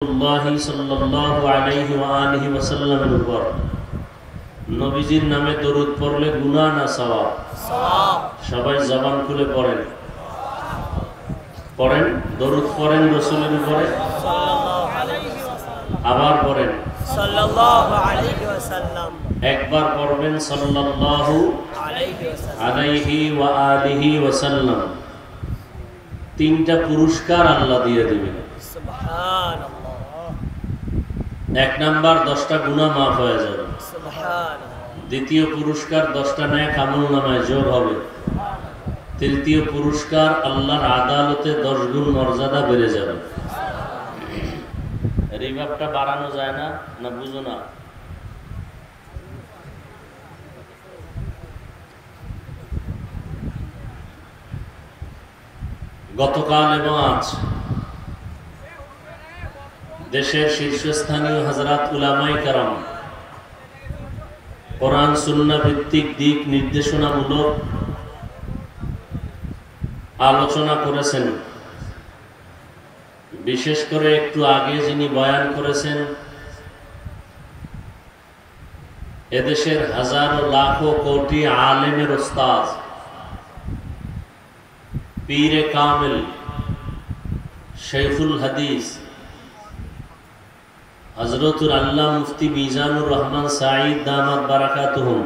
সাল্লাল্লাহু আলাইহি ওয়া আলিহি ওয়াসাল্লামের উপর নবীজির নামে দরুদ পড়লে গুনাহ না সওয়াব? সওয়াব। সবাই জবান খুলে পড়েন, পড়েন, দরুদ পড়েন রাসূলের উপরে সাল্লাল্লাহু আলাইহি ওয়াসাল্লাম। আবার পড়েন সাল্লাল্লাহু আলাইহি ওয়াসাল্লাম। একবার পড়বেন সাল্লাল্লাহু আলাইহি ওয়া আলিহি ওয়াসাল্লাম। তিনটা পুরস্কার আল্লাহ দিয়ে দিবেন। সুবহানাল্লাহ। এক নাম্বার 10টা গুনাহ মাফ হয়ে যাবে। সুবহানাল্লাহ। দ্বিতীয় পুরস্কার 10টা নেক আমলনামায় যোগ হবে। তৃতীয় পুরস্কার আল্লাহর আদালতে 10 গুণ মর্যাদা বেড়ে যাবে। রিভাবটা বাড়ানো যায় না? না বুঝো না? গতকাল এবং আজ দেশের শীর্ষস্থানীয় হযরত উলামায়ে কেরাম কোরআন সুন্নাহ ভিত্তিক দিক নির্দেশনামূলক আলোচনা করেছেন। বিশেষ করে একটু আগে যিনি বয়ান করেছেন, এদেশের হাজারো লাখো কোটি আলেমের উস্তাদ, পীরে কামিল, শাইখুল হাদিস হযরতুল আল্লামা মুফতি মিজানুর রহমান সাঈদ দামাত বারাকাতুহুম,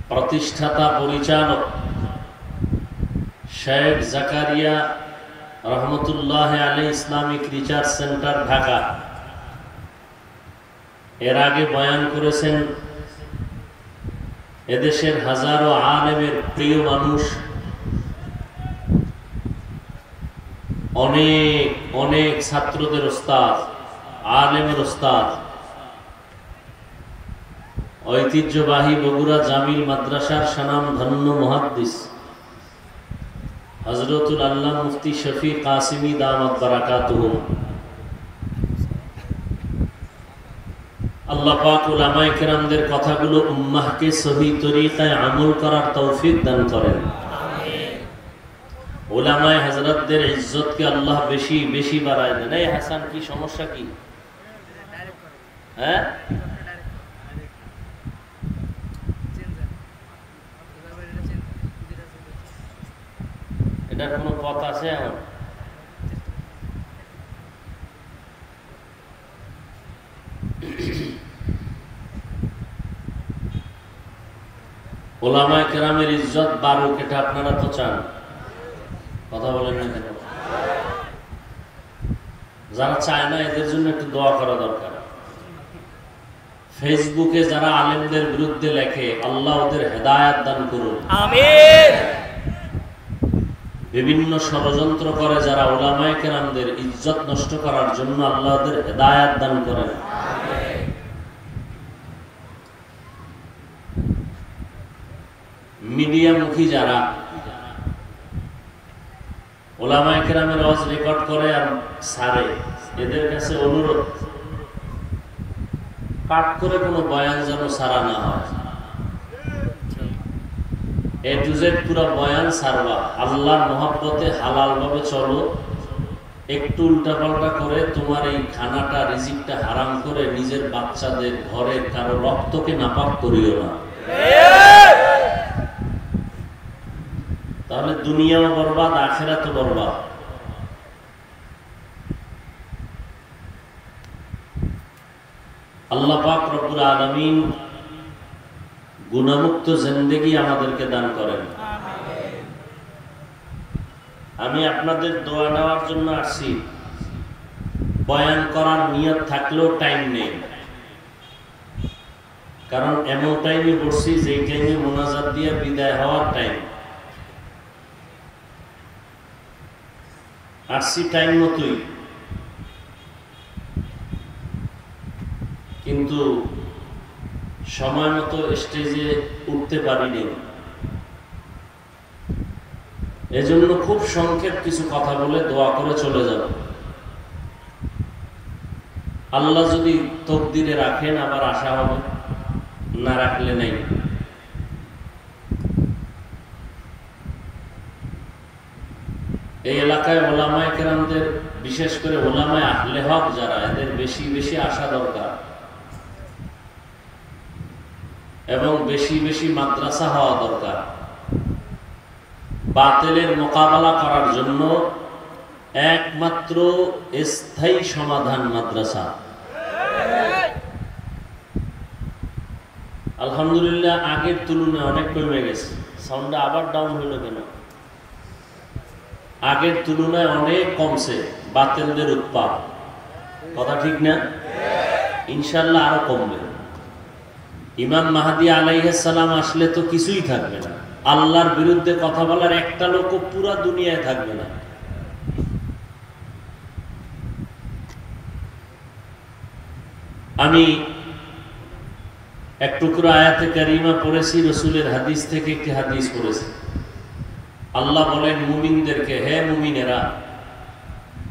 প্রতিষ্ঠাতা পরিচালক শেখ জাকারিয়া রহমতুল্লাহ আলাইহি ইসলামিক রিসার্চ সেন্টার ঢাকা, এর আগে বয়ান করেছেন এদেশের হাজারো আলেমের প্রিয় মানুষ, অনেক অনেক ছাত্রদের উস্তাদ, আলেমের উস্তাদ, ঐতিহ্যবাহী বগুড়া জামিল মাদ্রাসার স্বনামধন্য মুহাদ্দিস হযরতুল আল্লামা মুফতি শফি কাসিমি দামাত বারাকাতুহুম। আল্লাহ পাক উলামায়ে কেরামদের কথাগুলো উম্মাহকে সহি তরিকায় আমল করার তৌফিক দান করেন। আমিন। উলামায়ে হযরতদের ইজ্জতকে আল্লাহ বেশি বেশি বাড়ায় দেন। এই হাসান, কি সমস্যা কি? হ্যাঁ, এটার কোনো পথ আছে? এখন উলামায়ে কেরামের ইজ্জত বাড়ুক, এটা আপনারা তো চান। কথা বলেন না কেন? যারা চায় না এদের জন্য একটু দোয়া করা দরকার। ফেসবুকে যারা আলেমদের বিরুদ্ধে লেখে, আল্লাহ ওদের হেদায়েত দান করুন। আমিন। বিভিন্ন ষড়যন্ত্র করে যারা উলামায়ে কেরামদের ইজ্জত নষ্ট করার জন্য, আল্লাহ ওদের হেদায়েত দান করেন। মিডিয়ামুখী যারা উলামায়ে কেরামের ওয়াজ রেকর্ড করে আর ছাড়ে, এদের কাছে অনুরোধ, কাট করে কোনো বয়ান যেন ছাড়া না হয়। এ টু জেড পুরো বয়ান ছাড়বা, আল্লাহর মহব্বতে হালাল ভাবে চলো। একটু উল্টাপাল্টা করে তোমার এই খানাটা, রিজিকটা হারাম করে নিজের বাচ্চাদের, ঘরের কারো রক্তকে নাপাক করিও না। তাহলে দুনিয়াও বরবাদ, আখিরাতও বরবাদ। আল্লাহ পাক রব্বুল আলামিন গুনাহমুক্ত জিন্দেগি আমাদেরকে দান করেন। আমি আপনাদের দোয়া নেওয়ার জন্য আসছি। বয়ান করার নিয়ত থাকলেও টাইম নেই, কারণ এমন টাইমে বসছি যেই টাইমে মোনাজাত দিয়ে বিদায় হওয়ার টাইম। আসছি টাইম মতোই, কিন্তু সময় মতো স্টেজে উঠতে পারিনি। এজন্য খুব সংক্ষেপ কিছু কথা বলে দোয়া করে চলে যাব। আল্লাহ যদি তকদিরে রাখেন আবার আসা হবে, না রাখলে নেই। এই এলাকায় উলামায়ে কেরামদের বিশেষ করে উলামায়ে আহলে হক যারা, এদের বেশি বেশি আসা দরকার এবং বেশি বেশি মাদ্রাসা হওয়া দরকার। বাতিলের মোকাবেলা করার জন্য একমাত্র স্থায়ী সমাধান মাদ্রাসা। আলহামদুলিল্লাহ আগের তুলনায় অনেক কমে গেছে। সাউন্ডটা আবার ডাউন হলো কেন? আগের তুলনায় অনেক কমছে বাতিলদের উৎপাত। কথা ঠিক না? ইনশাআল্লাহ আরো কমবে। ইমাম মাহদী আলাইহিস সালাম আসলে তো কিছুই থাকবে না, আল্লাহর বিরুদ্ধে কথা বলার একটা লোকও পুরা দুনিয়ায় থাকবে না। আমি এক টুকরো আয়াতে কারিমা পড়েছি, রসুলের হাদিস থেকে একটি হাদিস পড়েছি। আল্লাহ বলেন মুমিনদেরকে, হে মুমিনেরা,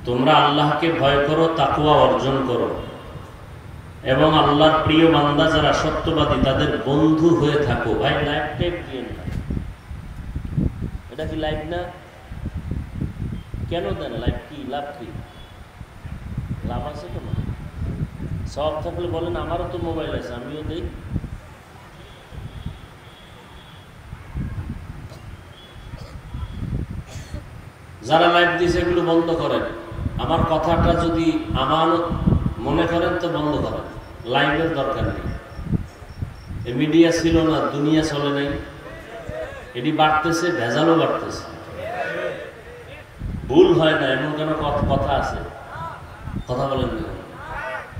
তোমরা আল্লাহকে ভয় করো, তাকওয়া অর্জন করো এবং আল্লাহর প্রিয় বান্দা যারা সত্যবাদী তাদের বন্ধু হয়ে থাকো। ভাই লাইভ টেপ দিয়েন না, এটা কি লাইভ না? কেন দেন লাইভ? কি লাভ? কি লাভ আছে? কেন সব থাকলে বলেন, আমারও তো মোবাইল আছে, আমিও দেই। যারা লাইভ দিয়েছে এগুলো বন্ধ করেন। আমার কথাটা যদি আমানত মনে করেন তো বন্ধ করেন, লাইভের দরকার নেই। এই মিডিয়া ছিল না, দুনিয়া চলে নাই, এটি বাড়তেছে, ভেজালও বাড়তেছে। ভুল হয় না এমন কেন কথা আছে? কথা বলেন না,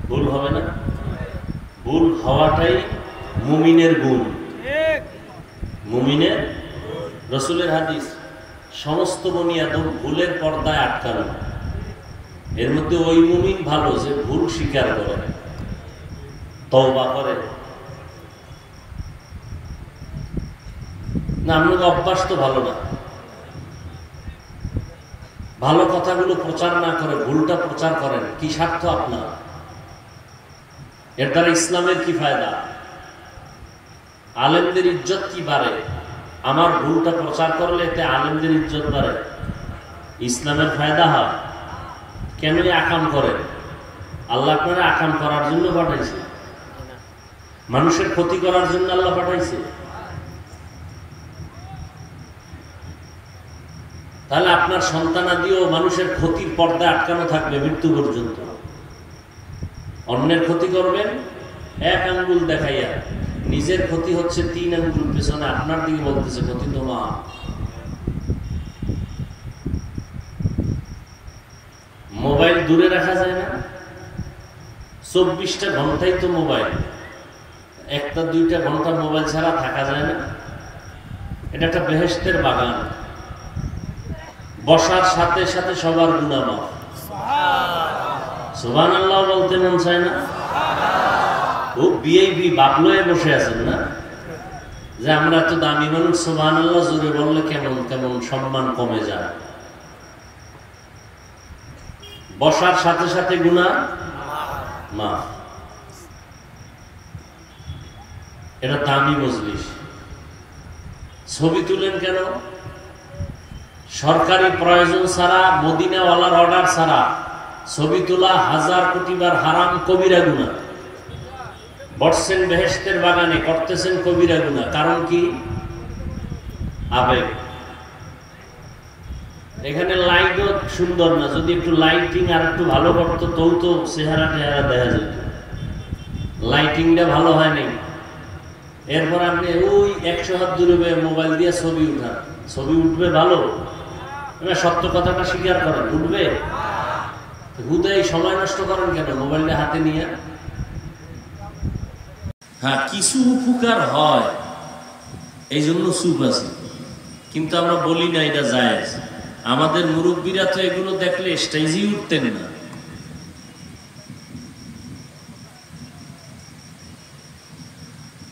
ভুল হবে না? ভুল হওয়াটাই মুমিনের গুণ। মুমিনের, রসুলের হাদিস, সমস্ত বনি আদম ভুলের পর্দায় আটকানো। এর মধ্যে ওই মুমিন ভালো যে ভুল স্বীকার করে, তওবা করে। না, আপনার অভ্যাস তো ভালো না। ভালো কথাগুলো প্রচার না করে ভুলটা প্রচার করেন, কি স্বার্থ আপনার? এর দ্বারা ইসলামের কি ফায়দা? আলেমদের ইজ্জত কি বাড়ে? আমার ভুলটা প্রচার করলে এতে আলেমদের ইজ্জত বাড়ে, ইসলামের ফায়দা হয়। কেন আকাম করেন? আল্লাহ আপনারা আকাম করার জন্য পাঠাইছে? মানুষের ক্ষতি করার জন্য আল্লাহ পাঠাইছে? তাহলে আপনার সন্তানাদিও মানুষের ক্ষতির পর্দায় আটকানো থাকবে মৃত্যু পর্যন্ত। অন্যের ক্ষতি করবেন এক আঙ্গুল দেখাইয়া, নিজের ক্ষতি হচ্ছে 3 আঙ্গুল পেছনে, আপনার দিকে বলতেছে ক্ষতি তোমার। মোবাইল দূরে রাখা যায় না? 24টা ঘন্টাই তো মোবাইল, 1-2টা ঘন্টা মোবাইল ছাড়া থাকা যায় না? এটা একটা বেহেশতের বাগান, বসার সাথে সাথে সবার গুনাহ মাফ। সুবহানাল্লাহ বলতে মন চায় না? ও বিআইপি বাবলয়ে বসে আছেন না, যে আমরা তো দামি মানুষ, সুবহানাল্লাহ জোরে বললে কেমন কেমন সম্মান কমে যায়। বসার সাথে সাথে গুনাহ মাফ, এটা দামি মজলিস। ছবি তুলেন কেন? সরকারি প্রয়োজন ছাড়া, মদিনাওয়ালার অর্ডার ছাড়া ছবি তোলা 1000 কোটি বার হারাম, কবিরা গুনাহ। বসছেন বেহেশতের বাগানে, করতেছেন কবিরা গুনাহ। কারণ কি? আবেগ। এখানে লাইটও সুন্দর না, যদি একটু লাইটিং আর একটু ভালো করতো তবু তো চেহারা টেহারা দেখা যেত। লাইটিংটা ভালো হয় নাই। এরপর আপনি ওই 100 হাত দূরে মোবাইল দিয়ে ছবি উঠান, ছবি উঠবে ভালো? সত্য কথাটা স্বীকার করেন, উঠবে? হুদাই সময় নষ্ট করেন কেন মোবাইলটা হাতে নিয়ে? হ্যাঁ, কিছু উপকার হয় এই জন্য চুপ আছে, কিন্তু আমরা বলি না এটা জায়েজ। আমাদের মুরব্বীরা তো এগুলো দেখলে স্টেজেই উঠতেন না।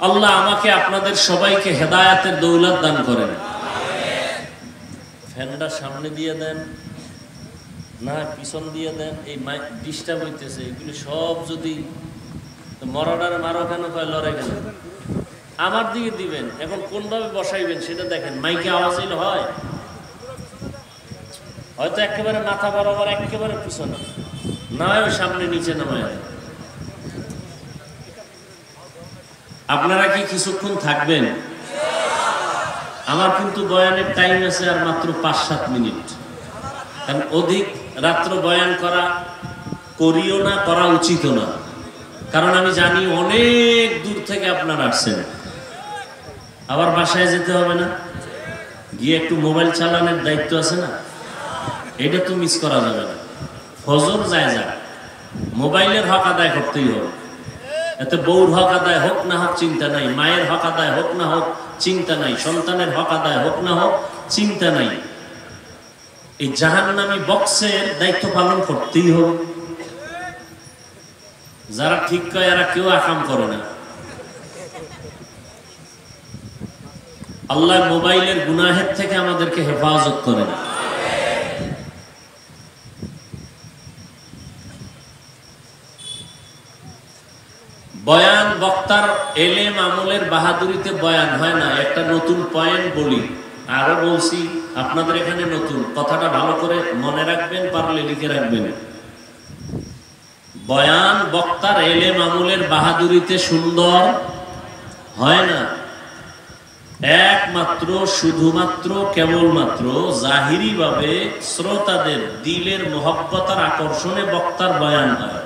আল্লাহ আমাকে আপনাদের সবাইকে হেদায়েতের দৌলত দান করেন। ফ্যানটা সামনে দিয়ে দেন না পিছন দিয়ে দেন, এই মাইক ডিস্টার্ব হইতেছে। এগুলো সব যদি মরাডারে মারো কেন, কয় লড়ে কেন? আমার দিকে দিবেন, এখন কোনভাবে বসাইবেন সেটা দেখেন। মাইকে আওয়াজ হইলে হয়? হয়তো একেবারে মাথা বরাবর একেবারে পিছনে, নয় ওই সামনে নিচে নামায়। আপনারা কি কিছুক্ষণ থাকবেন? আমার কিন্তু বয়ানের টাইম আছে আর মাত্র 5-7 মিনিট। কারণ অধিক রাত্র বয়ান করিও না, করা উচিত না। কারণ আমি জানি অনেক দূর থেকে আপনারা আসছেন, আবার বাসায় যেতে হবে না, গিয়ে একটু মোবাইল চালানোর দায়িত্ব আছে না, এটা তো মিস করা যাবে না। ফজর যায় যা, মোবাইলের হক আদায় করতেই হবে। এতে বউর হক আদায় হোক না হোক চিন্তা নাই, মায়ের হক আদায় হোক না হোক চিন্তা নাই, সন্তানের হক আদায় হোক না হোক চিন্তা নাই। এই জাহান্নামী বক্সের দায়িত্ব পালন করতেই হবে। যারা ঠিক কয় এরা কেউ আকাম করে না। আল্লাহ মোবাইলের গুনাহের থেকে আমাদেরকে হেফাজত করেন। বয়ান বক্তার এলেম আমলের বাহাদুরিতে বয়ান হয় না। একটা নতুন পয়েন্ট বলি, আরো বলছি, আপনাদের এখানে নতুন কথাটা ভালো করে মনে রাখবেন, পারলে লিখে রাখবেন। বয়ান বক্তার এলেম আমলের বাহাদুরিতে সুন্দর হয় না। একমাত্র শুধুমাত্র কেবলমাত্র জাহিরি ভাবে শ্রোতাদের দিলের মহব্বতার আকর্ষণে বক্তার বয়ান হয়।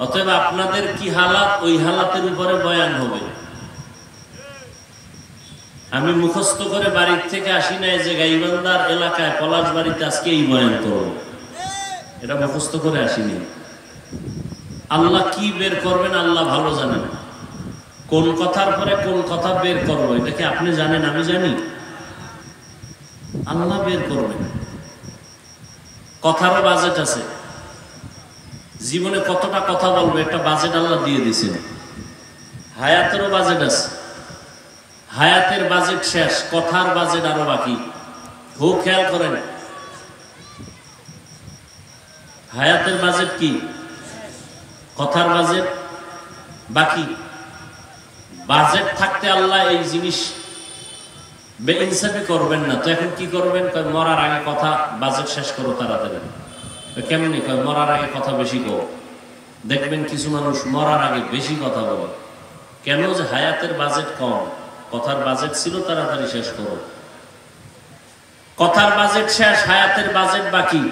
অতএব আপনাদের কি হালাত, ওই হালাতের উপরে বয়ান হবে। আমি মুখস্থ করে বাড়ির থেকে আসি নাই যে গাইবান্ধার এলাকায় পলাশ বাড়িতে আজকে এই বয়ান করব, এটা মুখস্থ করে আসিনি। আল্লাহ কি বের করবেন আল্লাহ ভালো জানেন। কোন কথার পরে কোন কথা বের করবো এটা কি আপনি জানেন? আমি জানি? আল্লাহ বের করবেন। কথারও বাজেট আছে, জীবনে কতটা কথা বলবো একটা বাজেট আল্লাহ দিয়ে দিয়েছেন। হায়াতেরও বাজেট আছে, হায়াতের বাজেট শেষ, কথার বাজেট আরো বাকি। খুব খেয়াল করেন, হায়াতের বাজেট কি, কথার বাজেট বাকি। বাজেট থাকতে আল্লাহ এই জিনিস বেইনসাফি করবেন না। তো এখন কি করবেন? মরার আগে কথা বাজেট শেষ করো তাড়াতাড়ি। কেমনি? মরার আগে কথা বেশি কো। দেখবেন কিছু মানুষ মরার আগে বেশি কথা বলে। কেন? যে হায়াতের বাজেট কম, কথার বাজেট ছিল তাড়াতাড়ি শেষ করো। কথার বাজেট শেষ, হায়াতের বাজেট বাকি।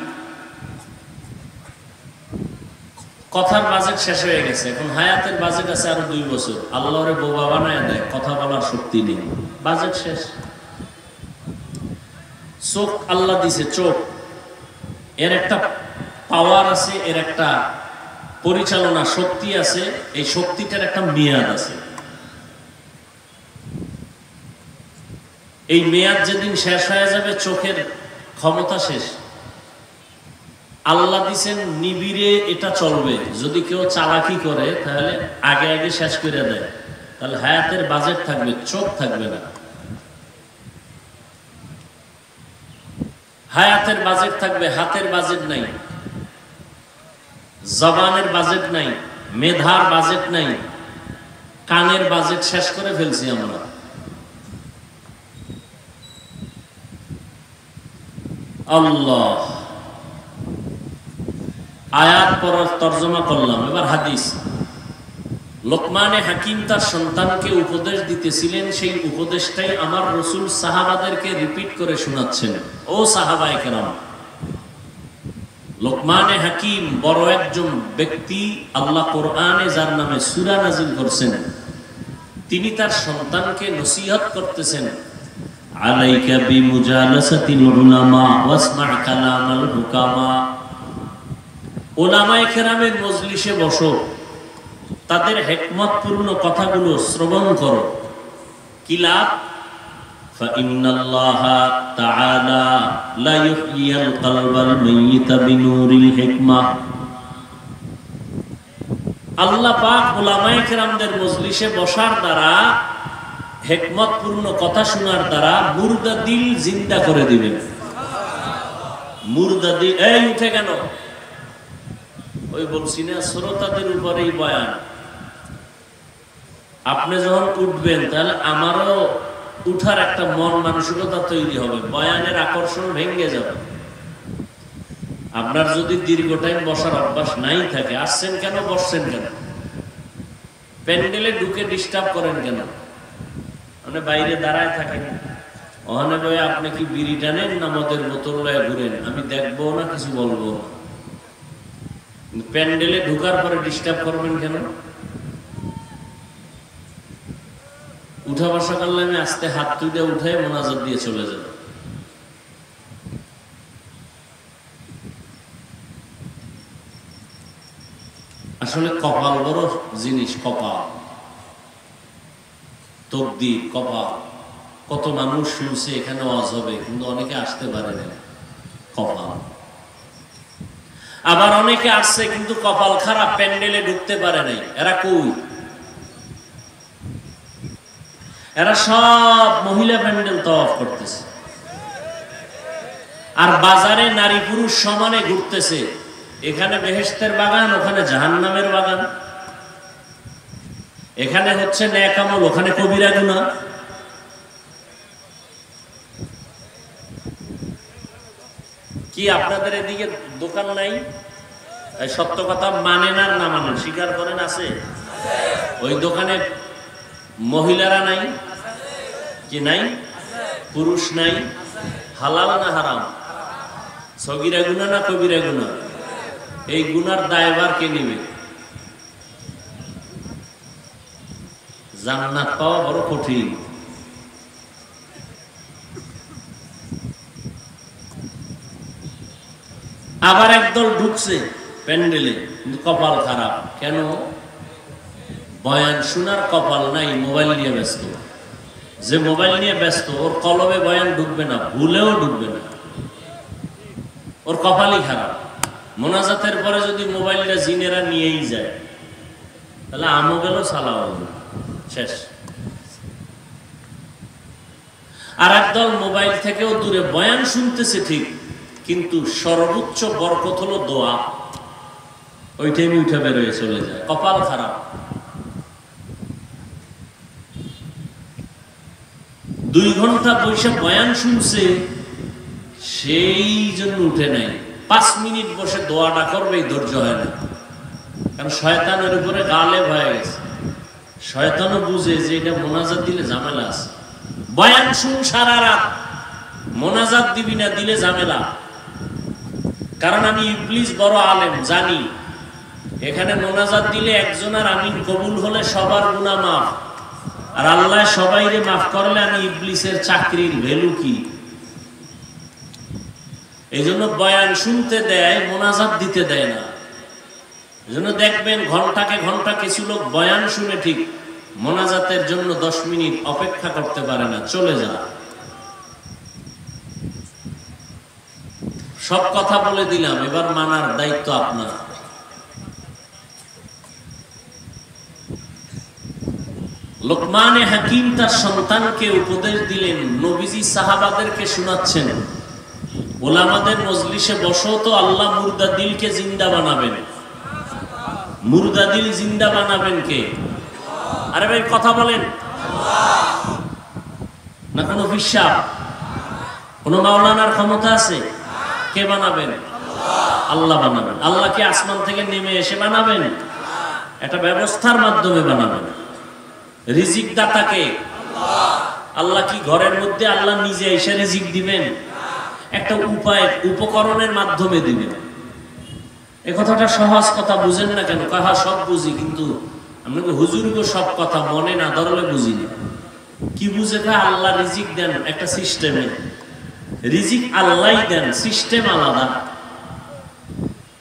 কথার বাজেট শেষ হয়ে গেছে, এখন হায়াতের বাজেট আছে আরো 2 বছর। আল্লাহরে বোবা বানায় দেয়, কথা বলার শক্তি নেই, বাজেট শেষ। চোখ আল্লাহ দিছে, চোখ এর একটা পাওয়ার আছে, এর একটা পরিচালনা শক্তি আছে, এই শক্তিটার একটা মেয়াদ আছে। এই মেয়াদ যেদিন শেষ হয়ে যাবে চোখের ক্ষমতা শেষ। আল্লাহ দিছেন নিবিড়ে এটা চলবে, যদি কেউ চালাকি করে তাহলে আগে আগে শেষ করে দেয়, তাহলে হায়াতের বাজেট থাকবে, চোখ থাকবে না। হায়াতের বাজেট থাকবে, হাতের বাজেট নাই, জবানের বাজেট নাই, মেধার বাজেট নাই, কানের বাজেট শেষ করে ফেলছি আমরা। আল্লাহ আয়াত পর তর্জমা করলাম, এবার হাদিস। লোকমানে হাকিম তার সন্তানকে উপদেশ দিতেছিলেন, সেই উপদেশটাই আমার রাসূল সাহাবাদেরকে রিপিট করে শোনাচ্ছেন। ও সাহাবায়ে কেরাম, লোকমানে হাকিম বড় একজন ব্যক্তি, আল্লাহ কোরআনে যার নামে সূরা নাযিল করেছেন, তিনি তার সন্তানকে নসিহত করতেছেন, আলাইকা বিমুজালাসাতিল উলামা ওয়াসমা কালামাল হুকামা। উলামায়ে কেরামের মজলিসে বসো, তাদের হিকমতপূর্ণ কথাগুলো শ্রবণ করো। কি লাভ? ফাইন্নাল্লাহা তাআলা লা ইউহয়িল কলবাল মাইয়িতা বিনুরিল হিকমাহ। আল্লাহ পাক উলামায়ে কেরামদের মজলিসে বসার দ্বারা, হিকমতপূর্ণ কথা শোনার দ্বারা মুর্দা দিল জিন্দা করে দিবেন। মুর্দা দিল, এই উঠে কেন? ওই বলছি না, শ্রোতাদের উপরেই বয়ান। আপনি যখন উঠবেন তাহলে আমারও উঠার একটা মন মানসিকতা তৈরি হবে, বয়ানের আকর্ষণ ভেঙে যাবে। আপনার যদি দীর্ঘ টাইম বসার অভ্যাস নাই থাকে, আসছেন কেন, বসছেন কেন, প্যান্ডেলে ঢুকে ডিস্টার্ব করেন কেন, মানে বাইরে দাঁড়ায় থাকেন, ওখানে বয়ে আপনি কি বিড়ি টানেন না মদের বোতল লয়ে ঘুরেন, আমি দেখবো না, কিছু বলবো না। প্যান্ডেলে ঢুকার পরে ডিস্টার্ব করবেন কেন? উঠা বসা করলে আমি আস্তে হাত তুলে উঠে মোনাজাত দিয়ে চলে যাব। আসলে কপাল বড় জিনিস, কপাল, তকদির, কপাল। কত মানুষ শুনছে এখানে ওয়াজ হবে, কিন্তু অনেকে আসতে পারে না, কপাল। আবার অনেকে আসছে কিন্তু কপাল খারাপ, প্যান্ডেলে ঢুকতে পারে নাই। এরা কই? এরা সব মহিলা প্যান্ডেল তওয়াফ করতেছে, আর বাজারে নারী পুরুষ সমানে ঘুরতেছে। এখানে বেহেশতের বাগান, ওখানে জাহান্নামের বাগান। এখানে হচ্ছে নেক আমল, ওখানে কবিরা গুনাহ। কি আপনাদের এদিকে দোকান নাই? সত্য কথা মানেন আর না মানেন, স্বীকার করেন আছে? ওই দোকানে মহিলারা নাই কি নাই? পুরুষ নাই? হালাল না হারাম? সগীরা গুনাহ না কবিরা গুনাহ? এই গুনার দায়ভার কে নিবে? জান্নাত পাওয়া বড় কঠিন। আবার একদল ঢুকছে প্যান্ডেলে, কিন্তু কপাল খারাপ। কেন? বয়ান শোনার কপাল নাই, মোবাইল নিয়ে ব্যস্ত। যে মোবাইল নিয়ে ব্যস্ত, ওর কলবে বয়ান ঢুকবে না, ভুলেও ঢুকবে না, ওর কপালই খারাপ। মোনাজাতের পরে যদি মোবাইলটা জিনেরা নিয়েই যায়, তাহলে আমও গেল, সালাও গেল, শেষ। আর একদল মোবাইল থেকেও দূরে বয়ান শুনতেছে ঠিক, কিন্তু সর্বোচ্চ বরকত হলো দোয়া, ওই টাইমে উঠে বেরোয় চলে যায়। কপাল খারাপ। 2 ঘন্টা বসে বয়ান শুনছে, সেই জন্য উঠে নাই। 5 মিনিট বসে দোয়াটা করবে, ধৈর্য হয় না। কারণ শয়তানের উপরে গালেব হয়ে গেছে। শয়তানও বুঝে যে এটা মোনাজাত দিলে ঝামেলা আছে। বয়ান শুন সারা রাত, মোনাজাত দিবি না, দিলে ঝামেলা। কারণ আমি ইবলিস বড় আলেম, জানি এখানে মোনাজাত দিলে একজনের আমিন কবুল হলে সবার গুনাহ মাফ, আর আল্লাহ সবাইরে মাফ করলে আমি ইবলিসের চাকরির ভ্যালু কি? এই জন্য বয়ান শুনতে দেয়, মোনাজাত দিতে দেয় না। এই জন্য দেখবেন ঘন্টাকে ঘন্টা কিছু লোক বয়ান শুনে ঠিক মোনাজাতের জন্য 10 মিনিট অপেক্ষা করতে পারে না, চলে যায়। সব কথা বলে দিলাম, এবার মানার দায়িত্ব আপনার। লোকমানে হাকিম তার সন্তানকে উপদেশ দিলেন, নবীজি সাহাবাদেরকে শোনাচ্ছেন, ওলামাদের মজলিসে বসো তো, আল্লাহ মুর্দা দিলকে জিন্দা বানাবেন। মুর্দা দিল জিন্দা বানাবেন কে? আরে ভাই কথা বলেন না। কোন বিশ্বাস, কোন মাওলানার ক্ষমতা আছে? কে বানাবেন? আল্লাহ বানাবেন। আল্লাহ কি আসমান থেকে নেমে এসে বানাবেন? একটা ব্যবস্থার মাধ্যমে বানাবেন। রিজিক দাতাকে আল্লাহ কি ঘরের মধ্যে আল্লাহ নিজে এসে রিজিক দিবেন? একটা উপায়, উপকরণের মাধ্যমে দিবেন। এই কথাটা সহজ কথা, বুঝেন না কেন? কাহা সব বুঝি, কিন্তু আপনাকে হুজুরকে সব কথা মনে না ধরলে বুঝি না। কি বুঝে? আল্লাহ রিজিক দেন একটা সিস্টেমে, রিজিক আল্লাহই দেন, সিস্টেম আলাদা।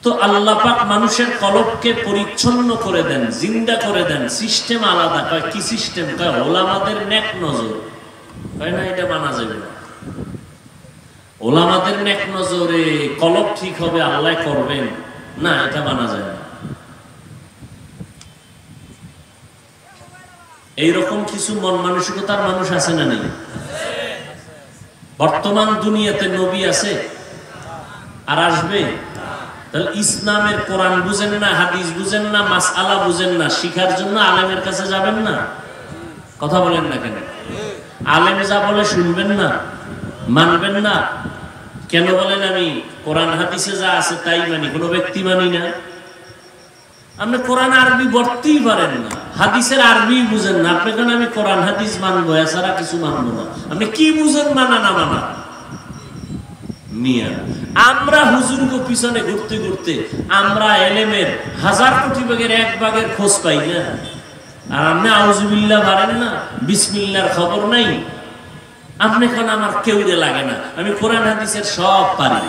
তো আল্লাহ পাক মানুষের কলবকে পরিচ্ছন্ন করে দেন, জিন্দা করে দেন, সিস্টেম আলাদা। কয় কি সিস্টেম? কয় ওলামাদের নেক নজর। কয় না, এটা মানা যাবে না। ওলামাদের নেক নজরে কলব ঠিক হবে, আল্লাহ করবেন না, এটা মানা যায় না। এইরকম কিছু মন মানসিকতার মানুষ আছে না নেই? বর্তমান দুনিয়াতে নবী আছে আর আসবে? তাহলে ইসলামের কোরআন বুঝেন না, হাদিস বুঝেন না, মাসআলা বুঝেন না, শিখার জন্য আলেমের কাছে যাবেন না? কথা বলেন না কেন? আলেম যা বলে শুনবেন না, মানবেন না? কেন বলেন? আমি কোরআন হাদিসে যা আছে তাই মানি, কোনো ব্যক্তি মানি না। আপনি কোরআন আরবি পড়তেই পারেন না, হাদিসের আরবি বুঝেন না, আপনি কেন আমি কোরআন হাদিস মানবো, এছাড়া কিছু মানবো না? আপনি কি বুঝেন মানা না মানা? মিয়া আমরা হুজুরকে পিছনে ঘুরতে ঘুরতে আমরা এলেমের 1000 কোটি ভাগের 1 ভাগের খোঁজ পাই না। আর আপনি আউযুবিল্লাহ পারেন না, বিসমিল্লাহর খবর নাই। আপনি কেন? আমার কেউরে লাগে না, আমি কোরআন হাদিসের সব পারি।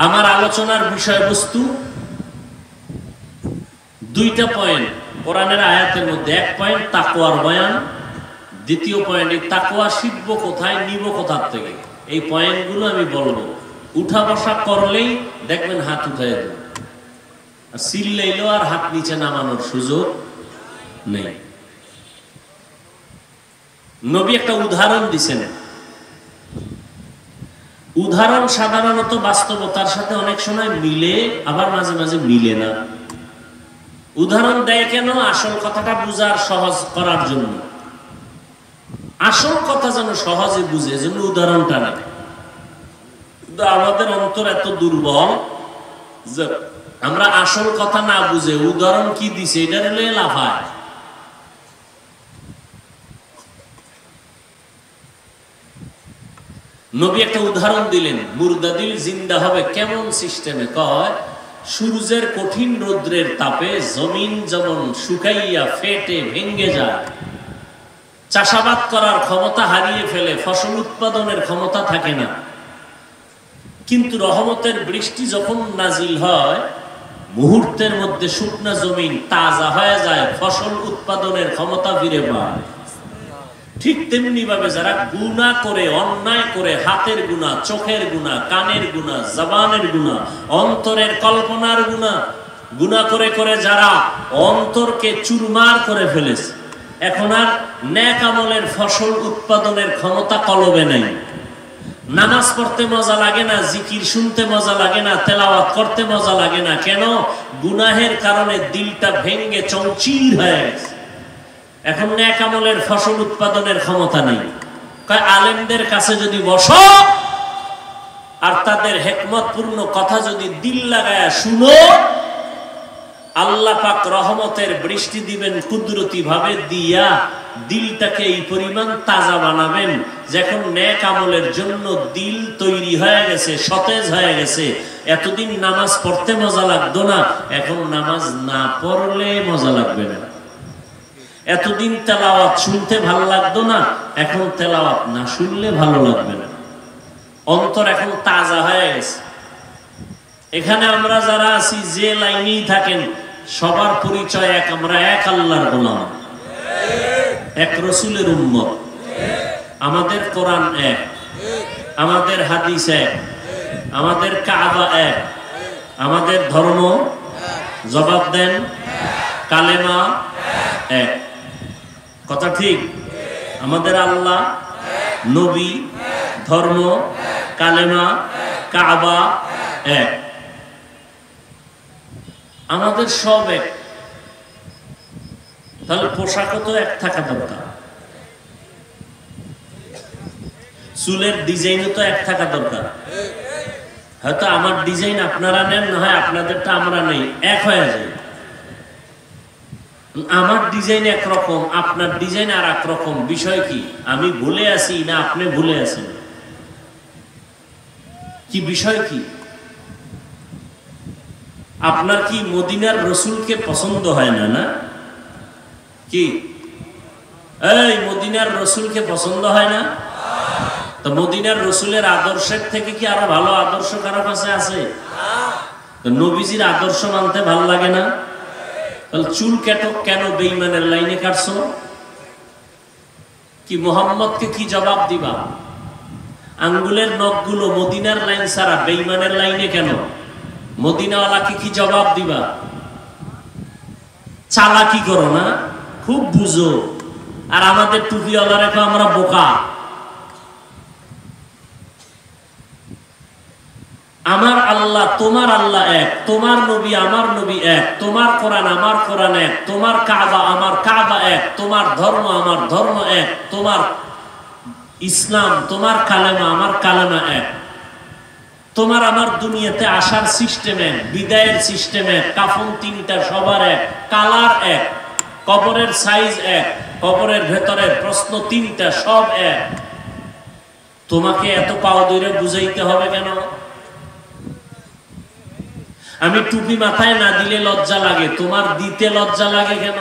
আমার আলোচনার বিষয়বস্তু 2টা পয়েন্ট কোরআনের আয়াতের মধ্যে। 1 পয়েন্ট তাকওয়ার বয়ান, 2য় পয়েন্ট এই তাকওয়া শিখবো কোথায়, নিব কোথার থেকে। এই পয়েন্টগুলো আমি বলবো। উঠা বসা করলেই দেখবেন হাত উঠায় দেবে, আর চিল্লাইলেও আর হাত নিচে নামানোর সুযোগ নেই। নবী একটা উদাহরণ দিছেন। উদাহরণ সাধারণত বাস্তবতার সাথে অনেক সময় মিলে, আবার মাঝে মাঝে মিলে না। উদাহরণ দেয় কেন? আসল কথাটা বুঝার সহজ করার জন্য, আসল কথা যেন সহজে বুঝে, এজন্য উদাহরণটা নেয়। কিন্তু আমাদের অন্তর এত দুর্বল যে আমরা আসল কথা না বুঝে উদাহরণ কি দিছে এটা হলে লাফায়। নবী একটা উদাহরণ দিলেন, মুর্দা দিল জিন্দা হবে কেমন সিস্টেমে? কয় সূর্যের কঠিন রৌদ্রের তাপে জমিন যেমন শুকাইয়া ফেটে ভেঙে যায়, চাষাবাদ করার ক্ষমতা হারিয়ে ফেলে, ফসল উৎপাদনের ক্ষমতা থাকে না, কিন্তু রহমতের বৃষ্টি যখন নাজিল হয় মুহূর্তের মধ্যে শুকনা জমিন তাজা হয়ে যায়, ফসল উৎপাদনের ক্ষমতা ফিরে পায়। ঠিক তেমনি ভাবে যারা গুনাহ করে, অন্যায় করে, হাতের গুনাহ, চোখের গুনাহ, কানের গুনাহ, জবানের গুনাহ, অন্তরের কল্পনার গুনাহ, গুনাহ করে করে যারা অন্তরকে চুরমার করে ফেলেছে, এখন আর নেক আমলের ফসল উৎপাদনের ক্ষমতা কলবে নাই। নামাজ পড়তে মজা লাগে না, জিকির শুনতে মজা লাগে না, তেলাওয়াত করতে মজা লাগে না। কেন? গুনাহের কারণে দিলটা ভেঙে চৌচির হয়ে গেছে। এখন নেক আমলের ফসল উৎপাদনের ক্ষমতা নেই। কয় আলেমদের কাছে যদি বসো আর তাদের হিকমতপূর্ণ কথা যদি দিল লাগায়া শুনো, আল্লাহ পাক রহমতের বৃষ্টি দিবেন কুদরতি ভাবে, দিয়া দিলটাকে এই পরিমাণ তাজা বানাবেন যখন নেক আমলের জন্য দিল তৈরি হয়ে গেছে, সতেজ হয়ে গেছে। এতদিন নামাজ পড়তে মজা লাগতো না, এখন নামাজ না পড়লে মজা লাগবে না। এতদিন তেলাওয়াত শুনতে ভালো লাগতো না, এখন তেলাওয়াত না শুনলে ভালো লাগবে না। অন্তর এখন তাজা হয়ে গেছে। এখানে আমরা যারা আছি, যে লাইনেই থাকেন, সবার পরিচয় এক, আমরা এক আল্লাহর গোলাম, এক রসুলের উম্মত। আমাদের কোরআন এক, আমাদের হাদিস এক, আমাদের কাবা এক, আমাদের ধর্ম, জবাব দেন, কালেমা এক। কথা ঠিক? আমাদের আল্লাহ, নবী, ধর্ম, কালেমা, কাবা এক। আমাদের সব এক। তাহলে পোশাকও তো এক থাকা দরকার, চুলের ডিজাইনও তো এক থাকা দরকার। হয়তো আমার ডিজাইন আপনারা নেন, না হয় আপনাদেরটা আমরা নেই, এক হয়ে যায়। আমার ডিজাইন একরকম, আপনার ডিজাইন আর এক রকম। বিষয় কি? আমি ভুলে আছি না আপনি ভুলে আছেন? কি বিষয় কি? আপনার কি মদিনার রসুলকে পছন্দ হয় না? না কি এই মদিনার রসুলকে পছন্দ হয় না? তো মদিনার রসুলের আদর্শের থেকে কি আরো ভালো আদর্শ কারো কাছে আছে? তো নবীজির আদর্শ মানতে ভালো লাগে না? তাহলে চুল কেটো কেন বেঈমানের লাইনে কাটছো? কি মোহাম্মদকে কি জবাব দিবা? আঙ্গুলের নখগুলো মদিনার লাইন ছাড়া বেঈমানের লাইনে কেন? মদিনাওয়ালাকে কি জবাব দিবা? চালাকি করো না, খুব বুঝো। আর আমাদের টুপিওয়ালা রেখো আমরা বোকা। আমার আল্লাহ তোমার আল্লাহ এক, তোমার নবী আমার নবী এক, তোমার কোরআন আমার কোরআন এক, তোমার কাবা আমার কাবা এক, তোমার ধর্ম আমার ধর্ম এক, তোমার ইসলাম তোমার কালেমা আমার কালেমা এক, তোমার আমার দুনিয়াতে আসার সিস্টেম এক, বিদায়ের সিস্টেম এক, কাফন তিনটা সবার এক, কালার এক, কবরের সাইজ এক, কবরের ভেতরের প্রশ্ন তিনটা সব এক। তোমাকে এত পাও দইরে বুঝাইতে হবে কেন? আমি টুপি মাথায় না দিলে লজ্জা লাগে, তোমার দিতে লজ্জা লাগে কেন?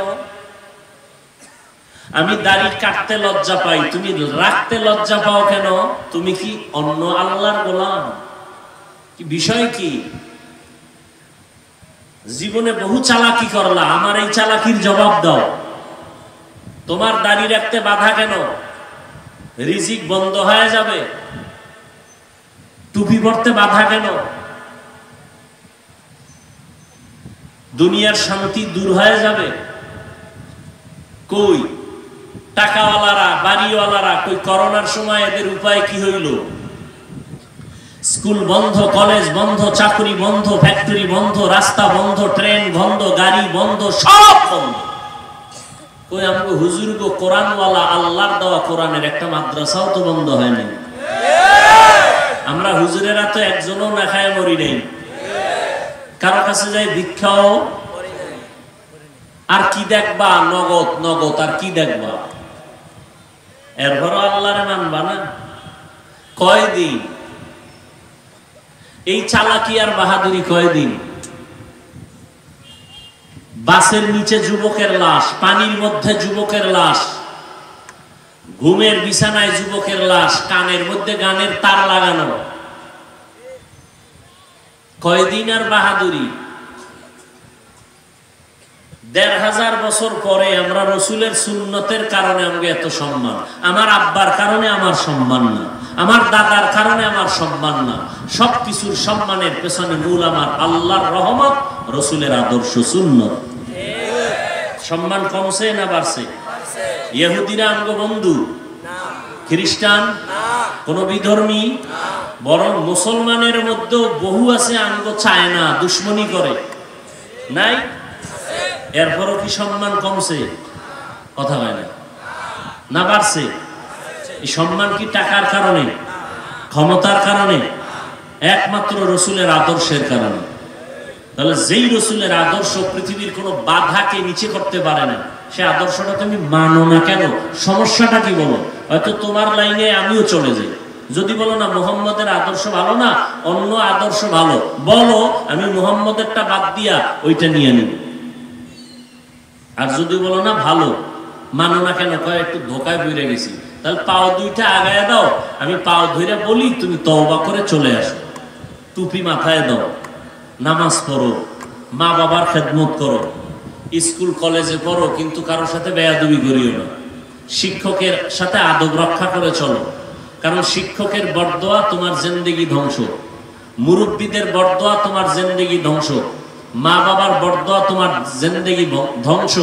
আমি দাড়ি কাটতে লজ্জা পাই, তুমি রাখতে লজ্জা পাও কেন? তুমি কি অন্য আল্লাহর গোলাম? বিষয় কি? জীবনে বহু চালাকি করলা, আমার এই চালাকির জবাব দাও। তোমার দাড়ি রাখতে বাধা কেন? রিজিক বন্ধ হয়ে যাবে। টুপি পরতে বাধা কেন? দুনিয়ার শান্তি দূর হয়ে যাবে। কই টাকাওয়ালারা বাড়িওয়ালারা, কই করোনার সময় এদের উপায় কি হইল? স্কুল বন্ধ, কলেজ বন্ধ, চাকরি বন্ধ, ফ্যাক্টরি বন্ধ, রাস্তা বন্ধ, ট্রেন বন্ধ, গাড়ি বন্ধ, সব বন্ধ। কই আমাকে হুজুর গো কোরআনওয়ালা আল্লাহর দেওয়া কোরআনের একটা মাদ্রাসাও তো বন্ধ হয়নি। আমরা হুজুরেরা তো একজনও না খায় মরি নেই, কারো কাছে যাই ভিক্ষাও। আর কি দেখবা? নগদ নগদ, আর কি দেখবা? এরপরও আল্লাহরে মানবা না? কয়দিন এই চালাকি আর বাহাদুরি? কয়দিন? বাসের নিচে যুবকের লাশ, পানির মধ্যে যুবকের লাশ, ঘুমের বিছানায় যুবকের লাশ, কানের মধ্যে গানের তার লাগানো। কয়দিন আর বাহাদুরি? ১৫০০ বছর পরে আমরা রসুলের সুন্নতের কারণে আমাকে এত সম্মান। আমার আব্বার কারণে আমার সম্মান না, আমার দাদার কারণে আমার সম্মান না। সবকিছুর সম্মানের পেছনে মূল আমার আল্লাহর রহমত, রসুলের আদর্শ সুন্নত। সম্মান কমছে না বাড়ছে? ইহুদিরা আমগো বন্ধু, খ্রিস্টান কোন বিধর্মী, বরং মুসলমানের মধ্যেও বহু আছে আমগো চায় না, দুশ্মনী করে। নাই? এরপরও কি সম্মান কমছে? কথা হয় না, না বাড়ছে? এই সম্মান কি টাকার কারণে, ক্ষমতার কারণে? একমাত্র রসুলের আদর্শের কারণে। তাহলে যেই রসুলের আদর্শ পৃথিবীর কোনো বাধাকে নিচে করতে পারে না, সে আদর্শটা তুমি মানো না কেন? সমস্যাটা কি বলো? হয়তো তোমার লাইনে আমিও চলে যাই। যদি বলো না মুহাম্মদের আদর্শ ভালো না, অন্য আদর্শ ভালো, বলো আমি মুহাম্মদেরটা বাদ দিয়া ওইটা নিয়ে নিব। আর যদি বলো না ভালো, মানো না কেন? কয় একটু ধোকায় পড়ে গেছি। তাহলে পাও দুইটা আগায় দাও, আমি পাও ধরে বলি, তুমি তওবা করে চলে আসো। টুপি মাথায় দাও, নামাজ পড়ো, মা বাবার খেদমত করো, স্কুল কলেজে পড়ো, কিন্তু কারোর সাথে বেয়াদবি করিও না। শিক্ষকের সাথে আদব রক্ষা করে চলো, কারণ শিক্ষকের বরদোয়া তোমার জিন্দেগি ধ্বংস, মুরব্বীদের বরদোয়া তোমার জিন্দেগি ধ্বংস, মা বাবার বরদোয়া তোমার জিন্দেগি ধ্বংস।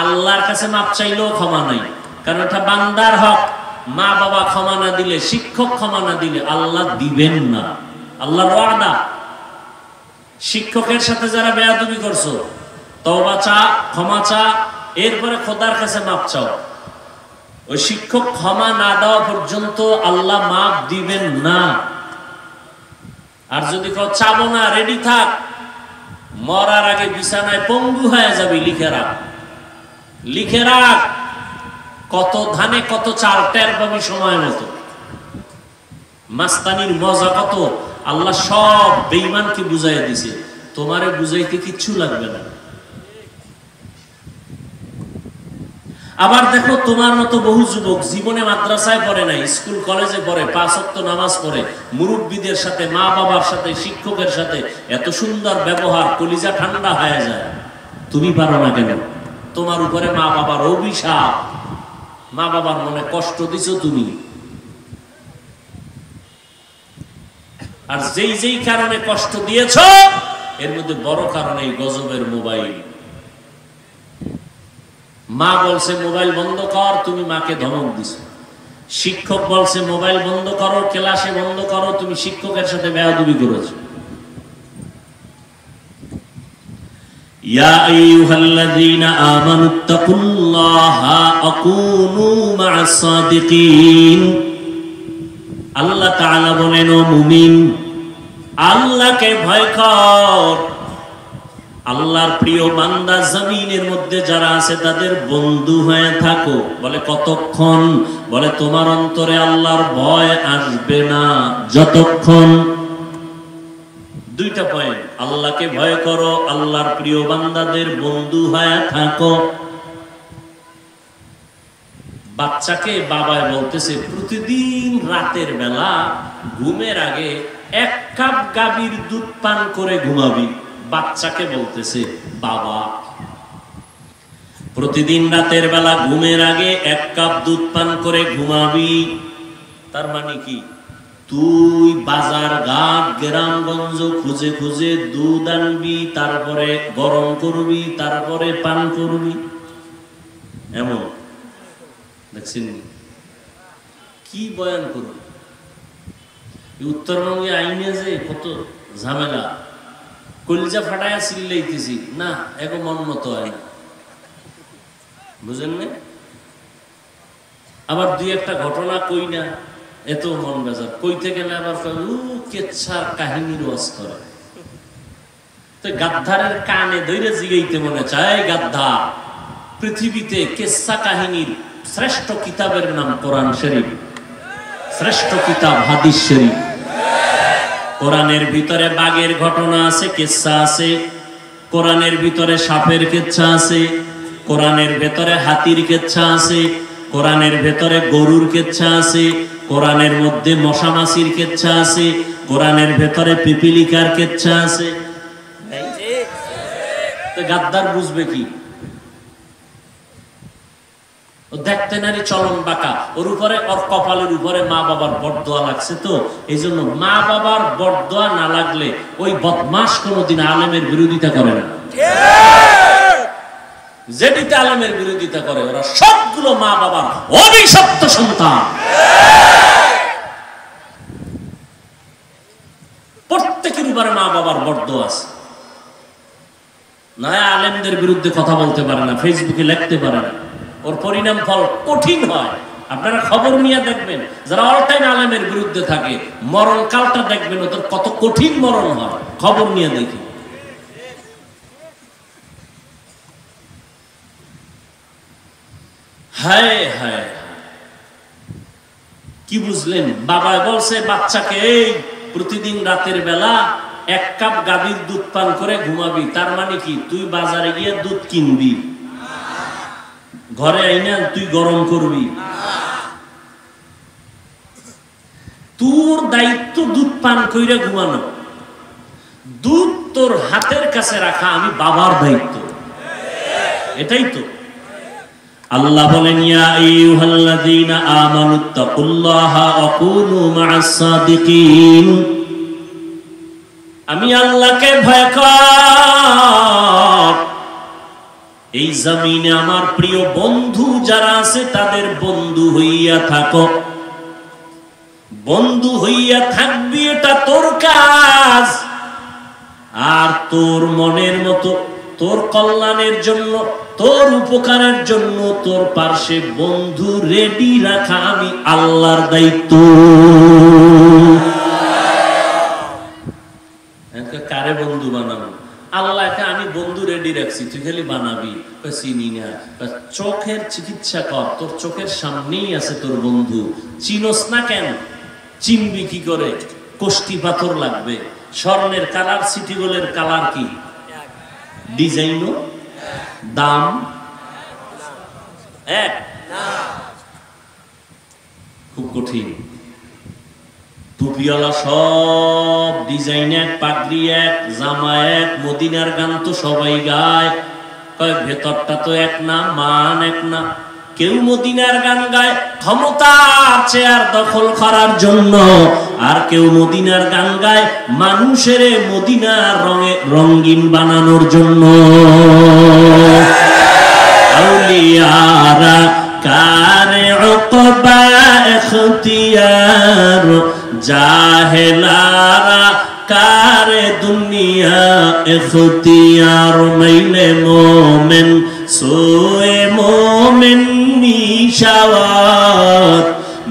আল্লাহর কাছে মাপ চাইলেও ক্ষমা নাই, কারণ এটা বান্দার হক। মা বাবা ক্ষমা না দিলে, শিক্ষক ক্ষমা না দিলে আল্লাহ দিবেন না, আল্লাহর ওয়াদা। শিক্ষকের সাথে যারা বেয়াদবি করছো, তওবা চা, ক্ষমা চা, এরপরে খোদার কাছে মাপ চাও। ওই শিক্ষক ক্ষমা না দেওয়া পর্যন্ত আল্লাহ মাপ দিবেন না। আর যদি কেউ চাবো না, রেডি থাক, মরার আগে বিছানায় পঙ্গু হয়ে যাবে, লিখে রাখ, লিখে রাখ। কত ধানে কত চাল, টের পাবি সময় মতো। মাস্তানির মজা কত আল্লাহ সব বেঈমানকে বুঝাইয়া দিছে, তোমারে বুঝাইতে কিচ্ছু লাগবে না। আবার দেখো, তোমার মতো বহু যুবক জীবনে মাদ্রাসায় পড়ে নাই, স্কুল কলেজে পড়ে, 5 ওয়াক্ত নামাজ পড়ে, মুরব্বীদের সাথে, মা বাবার সাথে, শিক্ষকের সাথে এত সুন্দর ব্যবহার, কলিজা ঠান্ডা হয়ে যায়। তুমি পারো না কেন? তোমার উপরে মা বাবার অভিশাপ, মা বাবার মনে কষ্ট দিছো তুমি। আর যেই যেই কারণে কষ্ট দিয়েছ, এর মধ্যে বড় কারণ এই গজবের মোবাইল। মা বলছে মোবাইল বন্ধ কর, তুমি মাকে ধমক দিছো। শিক্ষক বলছে মোবাইল বন্ধ করো, ক্লাসে বন্ধ করো, তুমি শিক্ষকের সাথে বেয়াদবি করেছো। ইয়া আইয়ুহাল্লাযীনা আমানুত্তাকুল্লাহা ওয়া কুনু মা'আস সাদিকিন। আল্লাহ তাআলা বলেন, ও মুমিন, আল্লাহকে ভয় কর। আল্লাহর প্রিয় বান্দা জমিনের মধ্যে যারা আছে তাদের বন্ধু হয়ে থাকো। বলে কতক্ষণ? বলে তোমার অন্তরে আল্লাহর ভয় আসবে না যতক্ষণ। দুইটা পয়েন্ট, আল্লাহকে ভয় করো, আল্লাহর প্রিয় বান্দাদের বন্ধু হয়ে থাকো। বাচ্চাকে বাবা বলতেছে প্রতিদিন রাতের বেলা ঘুমের আগে 1 কাপ গাভীর দুধ পান করে ঘুমাবি। বাচ্চাকে বলতেছে বাবা প্রতিদিন রাতের বেলা ঘুমের আগে 1 কাপ দুধ পান করে ঘুমাবি। তার মানে কি? তুই বাজার ঘাট গ্রামগঞ্জ খুঁজে খুঁজে দুধ আনবি, তারপরে গরম করবি, তারপরে পান করবি। এমন দেখছেন কি বয়ান করবি? উত্তরবঙ্গে আইনে যে কত ঝামেলা, কলিজা ফাটায়া চিল্লাইতেছি না, এখন মন মতো হয় না, বুঝেন না? আবার দুই একটা ঘটনা কই না, এত মন বেজার। কইতে গেলে আবার কেচ্ছার কাহিনীর ওয়াজ করে। তো গাদ্দারের কানে ধরে জিগাইতে মনে চায়, গাদ্দা, পৃথিবীতে কেচ্ছা কাহিনীর শ্রেষ্ঠ কিতাবের নাম কোরআন শরীফ, শ্রেষ্ঠ কিতাব হাদিস শরীফ। কোরআনের ভিতরে বাঘের ঘটনা আছে, কেচ্ছা আছে। কোরআনের ভিতরে সাপের কেচ্ছা আছে। কোরআনের ভেতরে হাতির কেচ্ছা আছে। কোরআনের ভেতরে গরুর কেচ্ছা আছে। কোরআনের মধ্যে মশা মাছির কেচ্ছা আছে। কোরআনের ভেতরে পিপিলিকার কেচ্ছা আছে। তো গাদ্দার বুঝবে কি? দেখতে নারী চলন বাঁকা, ওর উপরে, ওর কপালের উপরে মা বাবার বরদোয়া লাগছে। তো এই জন্য মা বাবার বরদোয়া না লাগলে ওই বদমাস কোনোদিন আলেমের বিরোধিতা করে না। যেটিতে আলেমের বিরোধিতা করে ওরা সবগুলো মা বাবার অভিশপ্ত সন্তান। প্রত্যেকের উপরে মা বাবার বরদোয়া আছে। না আলেমদের বিরুদ্ধে কথা বলতে পারে না, ফেসবুকে লিখতে পারে না, ওর পরিণাম ফল কঠিন হয়। আপনারা খবর নিয়ে দেখবেন, যারা অল টাইম আলেমের বিরুদ্ধে থাকে মরণ কালটা দেখবেন ওদের কত কঠিন মরণ হয়। খবর নিয়ে দেখি। হায় হায়, কি বুঝলেন? বাবা বলছে বাচ্চাকে, এই প্রতিদিন রাতের বেলা 1 কাপ গাভীর দুধ পান করে ঘুমাবি। তার মানে কি? তুই বাজারে গিয়ে দুধ কিনবি, ঘরে আইনা তুই গরম করবি। তোর দায়িত্ব দুধ পান কইরা ঘুমানো, দুধ তোর হাতের কাছে রাখা আমি বাবার দায়িত্ব। এটাই তো আল্লাহ বলেন, ইয়া আইয়ুহাল্লাযীনা আমানুত্তাকুল্লাহা ওয়া কুনু মা'আস সাদিকিন। আমি আল্লাহকে ভয় কর। এই জমিনে আমার প্রিয় বন্ধু যারা আছে তাদের বন্ধু হইয়া থাকো। বন্ধু হইয়া থাকবি, এটা তোর কাজ। আর তোর মনের মতো, তোর কল্যাণের জন্য, তোর উপকারের জন্য তোর পাশে বন্ধু রেডি রাখা আমি আল্লাহর দায়িত্ব। কারে বন্ধু বানাবো? আল্লাহকে আমি বন্ধু রেডি রাখছি, তুই খালি বানাবি। চিনি না, চোখের চিকিৎসা কর, তোর চোখের সামনেই আছে তোর বন্ধু। চিনোস না কেন? চিনবি কি করে? কোষ্টি পাথর লাগবে। স্বর্ণের কালার, সিটি গোল্ডের কালার কি? ডিজাইনও দাম এক, খুব কঠিন। টুপিওয়ালা সব ডিজাইন এক, পাগড়ি এক, জামা এক, মদিনার গান তো সবাই গায়, ভেতরটা তো এক না, মান এক না। কেউ মদিনার গান গায় ক্ষমতার চেয়ার দখল করার জন্য, আর কেউ মদিনার গান গায় মানুষের মদিনার রঙে রঙিন বানানোর জন্য। আউলিয়ারা কারে উকবা ইখতিয়ার, জাহেলারা কারে দুনিয়া ইখতিয়ার মাইলে মোমেন সোয়ে মোমেন নিশাওয়াত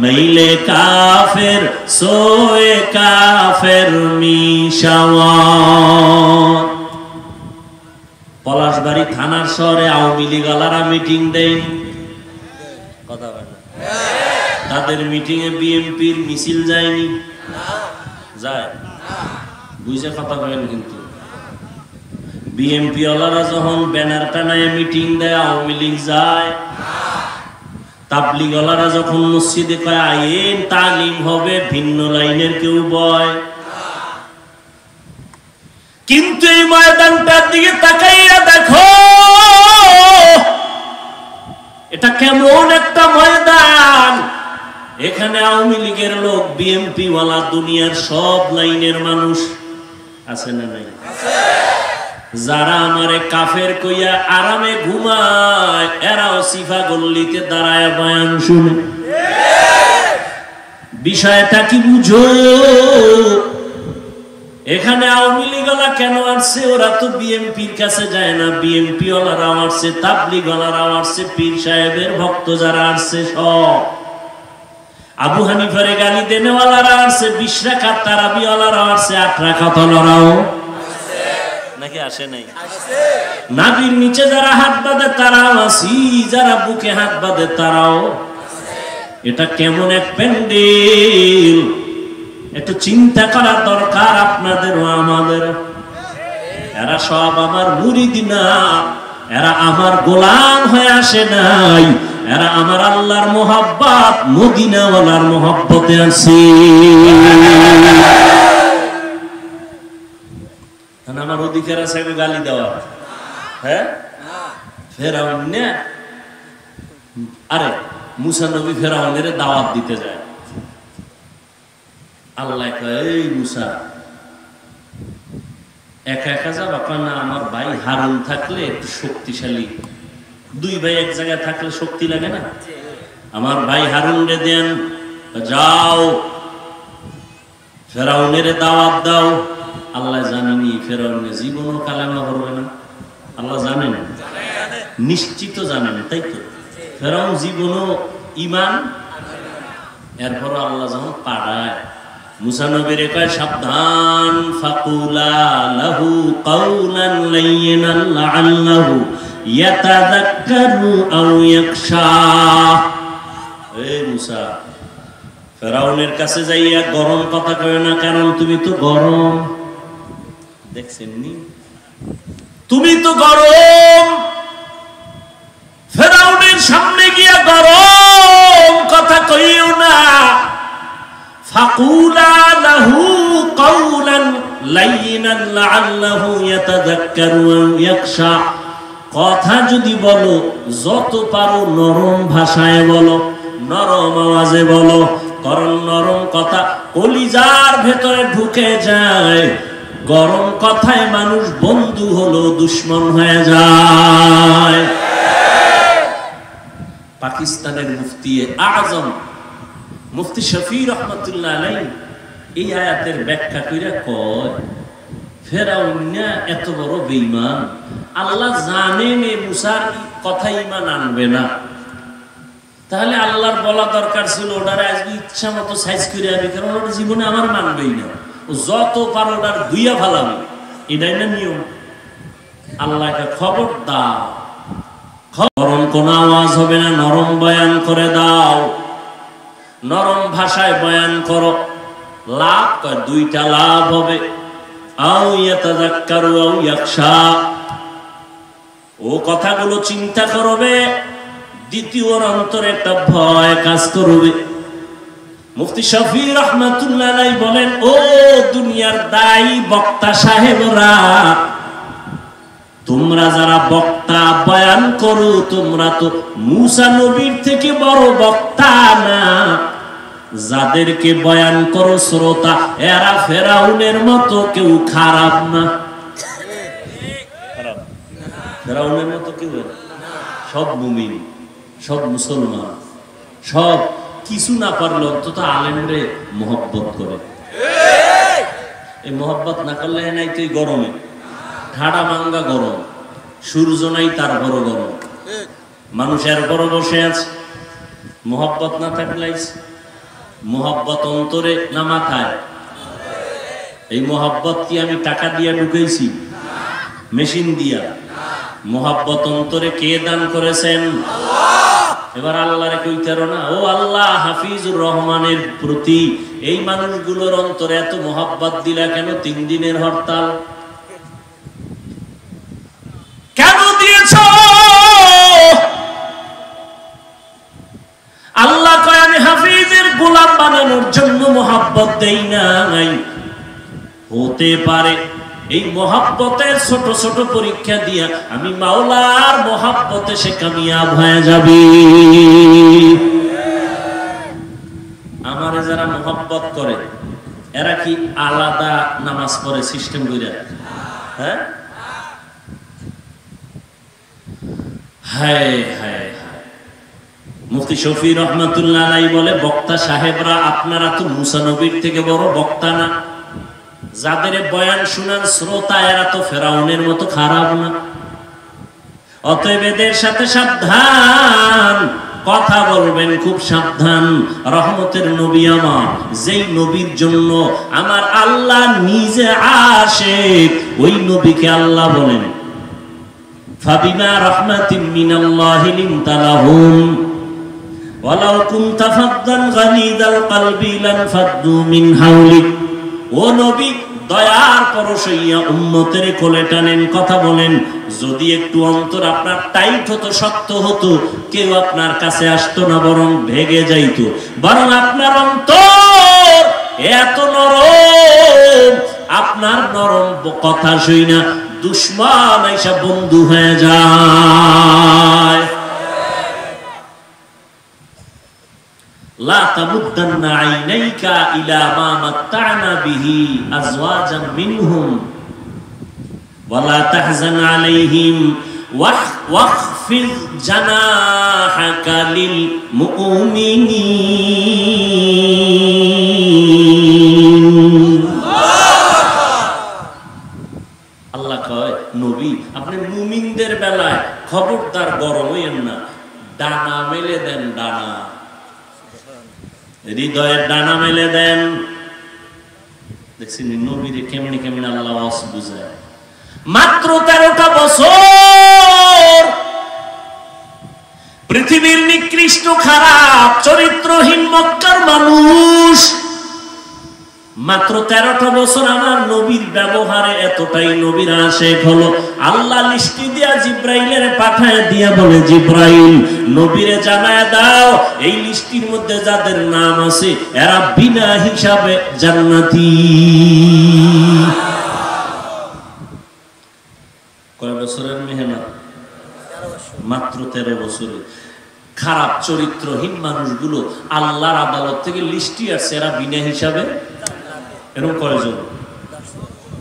মাইলে কাফের সোয়ে কাফের মিশাওয়াত। পলাশবাড়ি থানার শহরে আওয়ামী লীগ আলারা মিটিং দেয়, কথা বলে না, তাদের মিটিং এ বিএনপির মিছিল যায়নি, যায় বুঝে কথা বলেন। কিন্তু বিএনপি ওয়ালারা যখন ব্যানার টানায় মিটিং দেয় আওয়ামী লীগ যায়। তাবলীগ ওয়ালারা যখন মসজিদে কয় আইন তালিম হবে ভিন্ন লাইনের কেউ বয়। কিন্তু এই ময়দানটার দিকে তাকাইয়া দেখো, এটা কেমন একটা ময়দান। এখানে আওয়ামী লীগের লোক, বিএনপি ওয়ালা, দুনিয়ার সব লাইনের মানুষ আছে না নাই? যারা আমারে কাফের কইয়া আরামে ঘুমায়, এরাও সিফা গল্লিতে দাঁড়ায় বয়ান শুনে। বিষয়টা কি বুঝো? এখানে আওয়ামী লীগওয়ালা কেন আসছে? ওরা তো বিএনপির কাছে যায় না। বিএনপি ওয়ালারাও আসছে, তাবলীগ ওয়ালারাও আসছে, পীর সাহেবের ভক্ত যারা আসছে সব, আবু হানিফারে গালি দেনেওয়ালারা আসছে, 20 রাকাত তারাবি ওয়ালারাও আসছে, 8 রাকাত ওয়ালারাও নাকি আসে নাই? নাভির নিচে যারা হাত বাঁধে তারাও আসি, যারা বুকে হাত বাঁধে তারাও। এটা কেমন এক প্যান্ডেল, একটু চিন্তা করা দরকার আপনাদেরও আমাদের। এরা সব আমার মুরিদ না, এরা আমার গোলাম হয়ে আসে নাই, এরা আমার আল্লাহর মোহাব্বত, মদিনাওয়ালার মোহাব্বতে আছে। আমার অধিকার আছে গালি দেওয়া? হ্যাঁ, ফেরাউন না, আরে মুসা নবী ফেরাউনের দাওয়াত দিতে যায়। আল্লাহ কয়, এই মুসা একা একা যাবা? না, আমার ভাই হারুন থাকলে একটু শক্তিশালী, 2 ভাই এক জায়গায় থাকলে শক্তি লাগে না? আমার ভাই হারুন রে দেন, যাও ফেরাউনের দাওয়াত দাও। আল্লাহ জানেনি ফেরাউনের জীবনও কালেমা পড়বে না? আল্লাহ জানেন, নিশ্চিত জানেন, তাই তো? ফেরাউন জীবনও ঈমান, এরপরও আল্লাহ যখন পাড়ায়, মুসা নবীরে কয় সাবধান, ফাকুলা লাহু কাওলান লাইয়িনান লাআল্লাহু ইয়াতাযাক্কারু আও ইয়াখশা। এই মুসা, ফেরাউনের কাছে যাইয়া গরম কথা কয় না, কারণ তুমি তো গরম। দেখছেন নি, তুমি তো গরম। ফেরাউনের সামনে গিয়া গরম কথা কইও না। ফাকুলা লাহু কাওলান লাইয়িনান লাআল্লাহু ইয়াতাযাক্কারু আও ইয়াখশা। কথা যদি বলো, যত পারো নরম ভাষায় বলো, নরম আওয়াজে বলো, কারণ নরম কথা কলিজার ভেতরে ঢুকে যায়। গরম কথায় মানুষ বন্ধু হলো দুশ্মন হয়ে যায়। পাকিস্তানের মুফতি আজম মুফতি শফি রহমতুল্লাহ আলাইহি এই আয়াতের ব্যাখ্যা কইরা কয়, ফেরাউন না এত বড় বেঈমান, আল্লাহ জানেন এই মুসার কথা ঈমান আনবে না, তাহলে আল্লাহর বলা দরকার ছিল ওটারে আজকে ইচ্ছা মতো সাইজ করে আমি, কারণ ওটা জীবনে আমার মানবেই না, ও যত পারো ওটার ধুইয়া ফালাবে, এটাই না নিয়ম। আল্লাহকে খবর দাও, গরম কোন আওয়াজ হবে না, নরম বয়ান করে দাও, নরম ভাষায় বয়ান করো। লাভ কয়, 2টা লাভ হবে, আও ইয়াতাযাক্কারু আও ইয়াখশা, ও কথাগুলো চিন্তা করবে, দ্বিতীয় অন্তরে একটা ভয় কাজ করবে। মুফতি শফি রহমাতুল্লাহ আলাইহি বলেন, ও দুনিয়ার দায়ী বক্তা সাহেবরা, তোমরা যারা বক্তা বয়ান করো, তোমরা তো মুসা নবীর থেকে বড় বক্তা না। যাদেরকে বয়ান করো শ্রোতা, এরা ফেরাউনের মতো কেউ খারাপ না। ফেরাউনের মতো কেউ, সব মুমিন, সব মুসলমান, সব কিছু না পারলে অন্তত আলেমরে মহব্বত করে। এই মহব্বত না করলে নাই তুই গরমে ঠাডা মাঙ্গা গরম, সূর্য নাই তার বড় গরম, মানুষের বড় বসে আছে। মহব্বত না থাকলে মহব্বত অন্তরে না মাথায়? এই মহব্বত কি আমি টাকা দিয়া ঢুকেছি, মেশিন দিয়া? মহব্বত অন্তরে কে দান করেছেন? এবার আল্লাহরে কইতারো না, ও আল্লাহ হাফিজুর রহমানের প্রতি এই মানুষগুলোর অন্তরে এত মহব্বত দিলা কেন? 3 দিনের হরতাল কেন দিয়েছ? আল্লাহ কয় আমি হাফিজের গোলাম বানানোর জন্য মহব্বত দেই নাই। হতে পারে এই মহব্বতের ছোট ছোট পরীক্ষা দিয়া আমি মাওলার মহব্বতে সে কামিয়াব হয়ে যাবে। আমারে যারা মহব্বত করে এরা কি আলাদা নামাজ পড়ে সিস্টেম করে? হ্যাঁ, হায় হায় হায়। মুফতি শফি রহমাতুল্লাহ আলাইহি বলে, বক্তা সাহেবরা আপনারা তো মুসা নবীর থেকে বড় বক্তা না, যাদের বয়ান শুনান শ্রোতা এরা তো ফেরাউনের মতো খারাপ না। অতএব এদের সাথে সাবধান, কথা বলবেন খুব সাবধান। রহমতের নবী আমার, যেই নবীর জন্য আমার আল্লাহ নিজে আশিক, ওই নবীকে আল্লাহ বলেন ফাবিমা রাহমাতিম মিনাল্লাহি লিনতা লাহুম ওয়ালাউ কুনতা ফাদ্দান গালিদাল কলবি লানফাদ্দু মিন হাওলিক। ও নবী, দয়ার পরশইয়া উম্মতের কোলে টানেন, কথা বলেন। যদি একটু অন্তর আপনার টাইট হতো, শক্ত হতো, কেউ আপনার কাছে আসতো না, বরং ভেগে যাইতো। বরং আপনার অন্তর এত নরম, আপনার নরম কথা শুইনা দুশমন আইসা বন্ধু হয়ে যায়। লা তামুদ্দান্না আইনাইকা ইলা মা মাত্তা'না বিহি আজওয়াজাম মিনহুম ওয়া লা তাহজান আলাইহিম ওয়াখফিদ জানাহাকা লিল মুমিনিন। আল্লাহ কয়, নবী আপনি মুমিনদের বেলায় খবরদার গরম হইয়েন না, ডানা মেলে দেন, ডানা, হৃদয়ের ডানা মেলে দেন। দেখছেন নবীরে কেমনে কেমনে আল্লাহ ওয়াজ বুঝায়। মাত্র 13টা বছর পৃথিবীর নিকৃষ্ট খারাপ চরিত্রহীন মক্কার মানুষ, মাত্র 13টা বছর আমার নবীর ব্যবহারে এতটাই নবীর আশিক হলো। আল্লাহ লিস্টি দিয়া জিব্রাইলের পাঠায় দিয়া বলে, জিব্রাইল নবীরে জানায় দাও এই লিস্টির মধ্যে যাদের নাম আছে এরা বিনা হিসাবে জান্নাতি। কয় বছরের মেহনত? মাত্র 13 বছরে। খারাপ চরিত্রহীন মানুষগুলো আল্লাহর আদালত থেকে লিস্টি আসছে, এরা বিনা হিসাবে। এরকম কয়জন?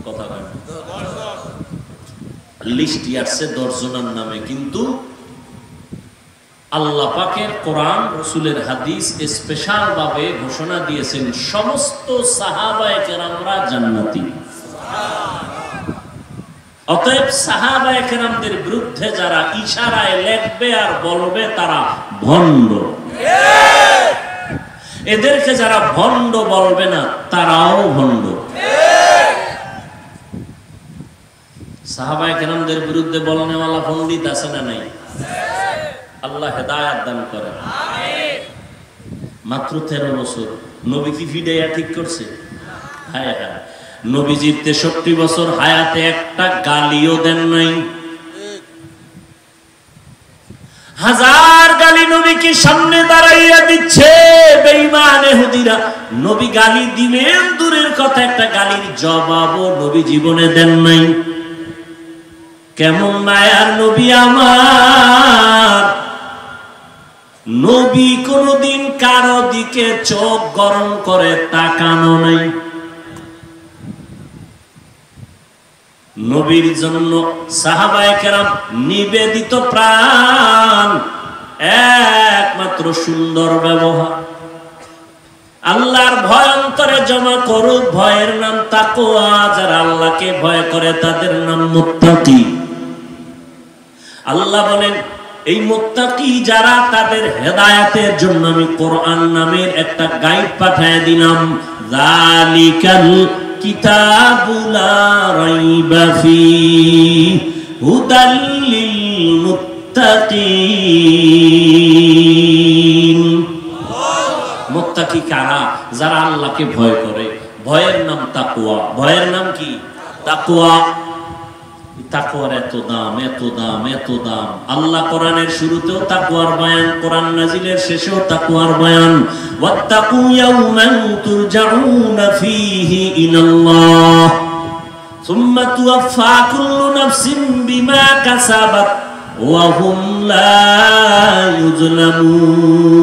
কথা কয় লিস্টি আসছে 10 জনের নামে, কিন্তু আল্লাহ পাকের কোরআন রাসূলের হাদিস স্পেশাল ভাবে ঘোষণা দিয়েছেন সমস্ত সাহাবায়ে কেরামরা জান্নাতি। অতএব সাহাবায়ে কেরামদের বিরুদ্ধে যারা ইশারায় লেখবে আর বলবে তারা ভণ্ড, এদেরকে যারা ভণ্ড বলবে না তারাও ভণ্ড। সাহাবায়ে কেরামদের বিরুদ্ধে বলনেওয়ালা পণ্ডিত আছে না নাই? আল্লাহ হেদায়েত দান করে। মাত্র 13 বছর নবী কি ফিডাইয়া ঠিক করছে? হায় হায়, নবীজির 63 বছর হায়াতে একটা গালিও দেন নাই। হাজার গালি নবীকে সামনে দাঁড়াইয়া দিচ্ছে বেঈমান ইহুদিরা। নবী গালি দিলেন দূরের কথা, একটা গালির জবাবও নবী জীবনে দেন নাই। কেমন মায়ার নবী আমার! নবী কোনদিন কারো দিকে চোখ গরম করে তাকানো নাই। নবীর জন্য সাহাবায়ে কেরাম নিবেদিত প্রাণ, একমাত্র সুন্দর ব্যবহার। আল্লাহর ভয় অন্তরে জমা করুক, ভয়ের নাম তাকওয়া। যারা আল্লাহকে ভয় করে তাদের নাম মুত্তাকি। আল্লাহ বলেন এই মুত্তাকি যারা, তাদের হেদায়েতের জন্য আমি কোরআন নামের একটা গাইড পাঠিয়ে দিলাম। যালিকাল কিতাবু লা রাইবা ফীহি হুদাল লিল মুত্তাকিন। মুত্তাকি কারা? যারা আল্লাহকে ভয় করে। ভয়ের নাম তাকওয়া। ভয়ের নাম কি? তাকওয়া। তাকওয়ার এত দাম, এত দাম, এত দাম। আল্লাহ কোরআনের শুরুতেও তাকওয়ার বয়ান, কোরআন নাজিলের শেষেও তাকওয়ার বয়ান। ওয়াত্তাকু ইয়াওমান তুরজাউনা ফীহি ইলাল্লাহ সুম্মা তুওয়াফা কুল্লু নাফসিন বিমা কাসাবাত ওয়া হুম লা ইউজলামুন।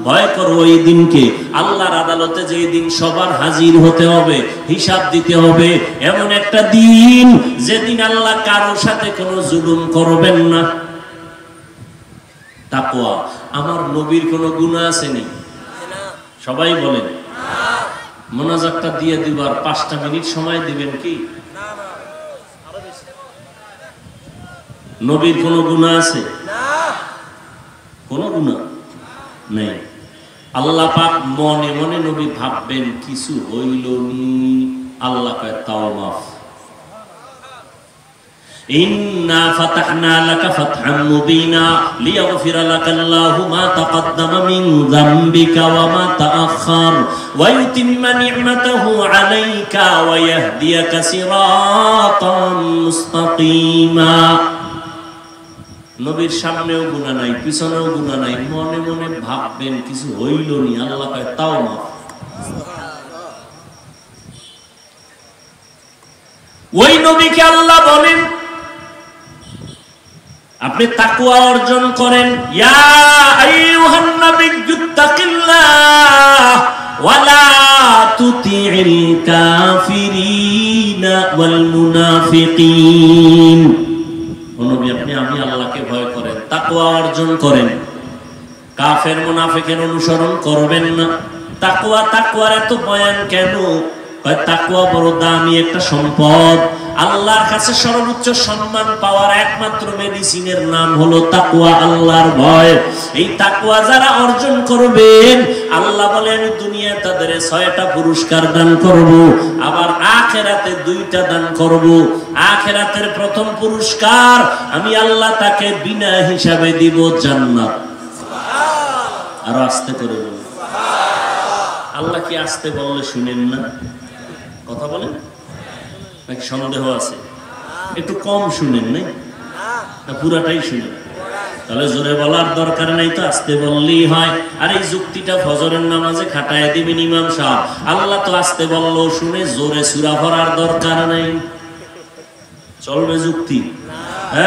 ভয় করো ওই দিনকে, আল্লাহর আদালতে যেই দিন সবার হাজির হতে হবে, হিসাব দিতে হবে। এমন একটা দিন যেদিন আল্লাহ কারোর সাথে কোনো জুলুম করবেন না। তাকওয়া। আমার নবীর কোনো গুনাহ আসেনি? সবাই বলেন। মোনাজাতটা দিয়ে দিবার 5টা মিনিট সময় দিবেন কি? নবীর কোনো গুনাহ আছে? কোনো গুনাহ নেই। আল্লাহ পাক মনে মনে নবী ভাববেন কিছু হইল নি, আল্লাহ কয় তাও মাফ। ইন্না ফাতাহনা লাকা ফাতহাম মুবিনা লিয়াগফিরা লাকাল্লাহু মা তাকাদ্দামা মিন যামবিকা ওয়া মা তাআখার ওয়া ইউতিম্মা নি'মাতাহু আলাইকা ওয়া ইয়াহদিয়াকা সিরাতাম মুস্তাকিমা। নবীর সামনেও গুনাহ নাই, পিছনেও গুনাহ নাই, মনে মনে ভাববেন কিছু হইল নি, আল্লাহ কয় তাও মাফ। ওই নবীকে আল্লাহ বলেন আপনি তাকওয়া অর্জন করেন। ইয়া আইয়ুহান নাবিয়্যুত্তাকিল্লাহ ওয়া লা তুতি'ল কাফিরিনা ওয়াল মুনাফিকিন। নবী আপনি আমি আল্লাহকে ভয় করেন, তাকওয়া অর্জন করেন, কাফের মুনাফিকের অনুসরণ করবেন না। তাকওয়া, তাকওয়ার এত বয়ান কেন? তাকওয়া বড় দামি একটা সম্পদ। আল্লাহর কাছে সর্বোচ্চ সম্মান পাওয়ার একমাত্র মেডিসিনের নাম হলো তাকওয়া, আল্লাহর ভয়। এই তাকওয়া যারা অর্জন করবেন, আল্লাহ বলে আমি দুনিয়ায় তাদের 6টা পুরস্কার দান করব, আবার আখিরাতে 2টা দান করব। আখিরাতের প্রথম পুরস্কার আমি আল্লাহ তাকে বিনা হিসাবে দিব জান্নাত। আর আস্তে করে বলুন সুবহানাল্লাহ। আল্লাহ কি আস্তে বললে শুনেন না? কথা বলেন নাকি সন্দেহ আছে? একটু কম শুনেন না পুরাটাই শুনেন? তাহলে জোরে বলার দরকার নাই, তো আস্তে বললেই হয়। আর এই যুক্তিটা ফজরের নামাজে খাটায় দিবেন ইমাম সাহেব। আল্লাহ তো আস্তে বললো শুনে, জোরে সূরা পড়ার দরকার নাই। চলবে যুক্তি?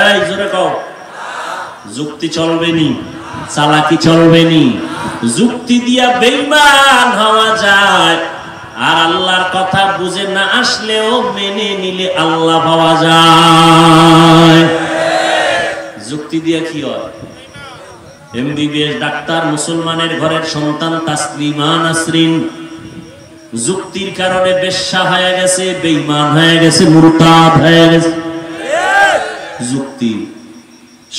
এই জোরে কও, যুক্তি চলবে নি? চালাকি চলবে নি? যুক্তি দিয়া বেঈমান হওয়া যায়, আর আল্লাহর কথা বুঝে না আসলেও মেনে নিলে আল্লাহ পাওয়া যায়। যুক্তি দিয়ে কি হয়? এমবিবিএস ডাক্তার, মুসলমানের ঘরের সন্তান তাসলিমা নাসরিন যুক্তির কারণে বেশ্যা হয়ে গেছে, বেঈমান হয়ে গেছে, মুরতাদ হয়ে গেছে। যুক্তি।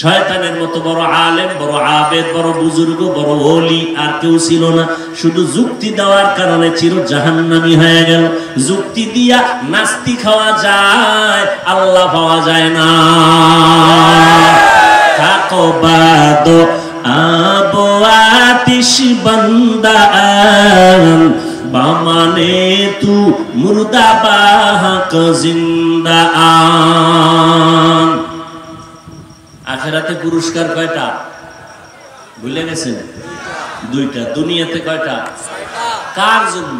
শয়তানের মতো বড় আলেম, বড় আবেদ, বড় বুজুর্গ, বড় ওলি আর কেউ ছিল না। শুধু যুক্তি দেওয়ার কারণে চির জাহান্নামী হয়ে গেল। যুক্তি দিয়া নাস্তিক হওয়া যায়, আল্লাহ পাওয়া যায় না। কাকবাদ আবো আতিশ বান্দা বামানে তু মুর্দা বাহক জিন্দা আন। আখিরাতে পুরস্কার কয়টা ভুলে গেছেন? 2টা। দুনিয়াতে কয়টা? 6টা। কার জন্য?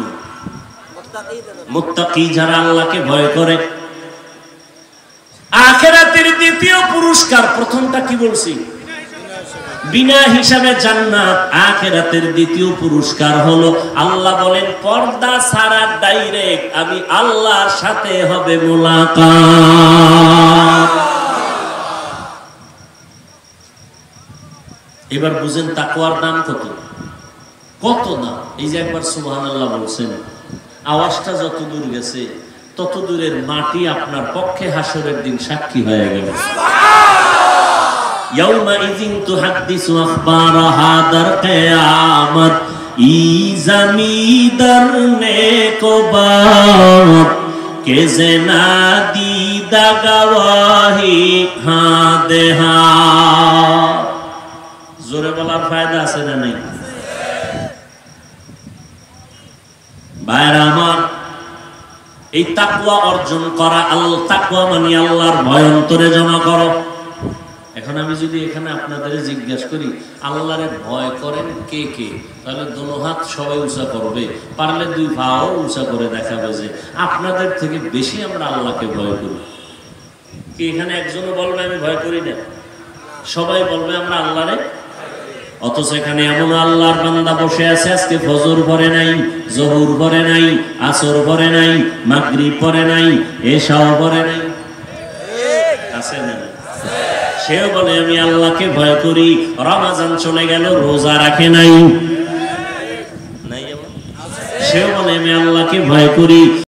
মুত্তাকি, যারা আল্লাহকে ভয় করে। আখিরাতের দ্বিতীয় পুরস্কার, প্রথমটা কি বলছি? বিনা হিসাবে জান্নাত। আখিরাতের দ্বিতীয় পুরস্কার হলো আল্লাহ বলেন পর্দা ছাড়া ডাইরেক্ট আমি আল্লাহর সাথে হবে মুলাকাত। এবার বুঝেন তাকওয়ার দাম কত? কত না। এই যে একবার সুবহানাল্লাহ বলছেন, আওয়াজটা যত দূর গেছে তত দূরের মাটি আপনার পক্ষে হাসরের দিন সাক্ষী হয়ে গেল। ইয়াউমাইযিন তুহাদ্দিসু আখবারাহা দার কিয়ামত ই জামিদার নেকবাদ কে জেনা দিদা গওয়াহি হ্যাঁ দেহা। জোরে বলার ফায়দা আছে না নাই? ভাইরা আমার, এই তাকওয়া অর্জন করা, আল্লাহ তাকওয়া মানে আল্লাহর ভয় অন্তরে জমা করো। এখন আমি যদি এখানে আপনাদের জিজ্ঞাসা করি আল্লাহরে ভয় করেন কে কে, তাহলে দোনো হাত সবাই উঁচা করবে, পারলে দুই পাও উঁচা করে দেখাবে যে আপনাদের থেকে বেশি আমরা আল্লাহকে ভয় করি। কি এখানে একজনও বলবে আমি ভয় করি না? সবাই বলবে আমরা আল্লাহরে। অথচ এখানে এমন আল্লাহর বান্দা বসে আছে আজকে ফজর পড়ে নাই, জোহর পড়ে নাই, আসর পড়ে নাই, মাগরিব পড়ে নাই, এশাও পড়ে নাই, আছে না? সেও বলে আমি আল্লাহকে ভয় করি। রমজান চলে গেল, রোজা রাখে নাই, সেও বলে আমি আল্লাহকে ভয় করি।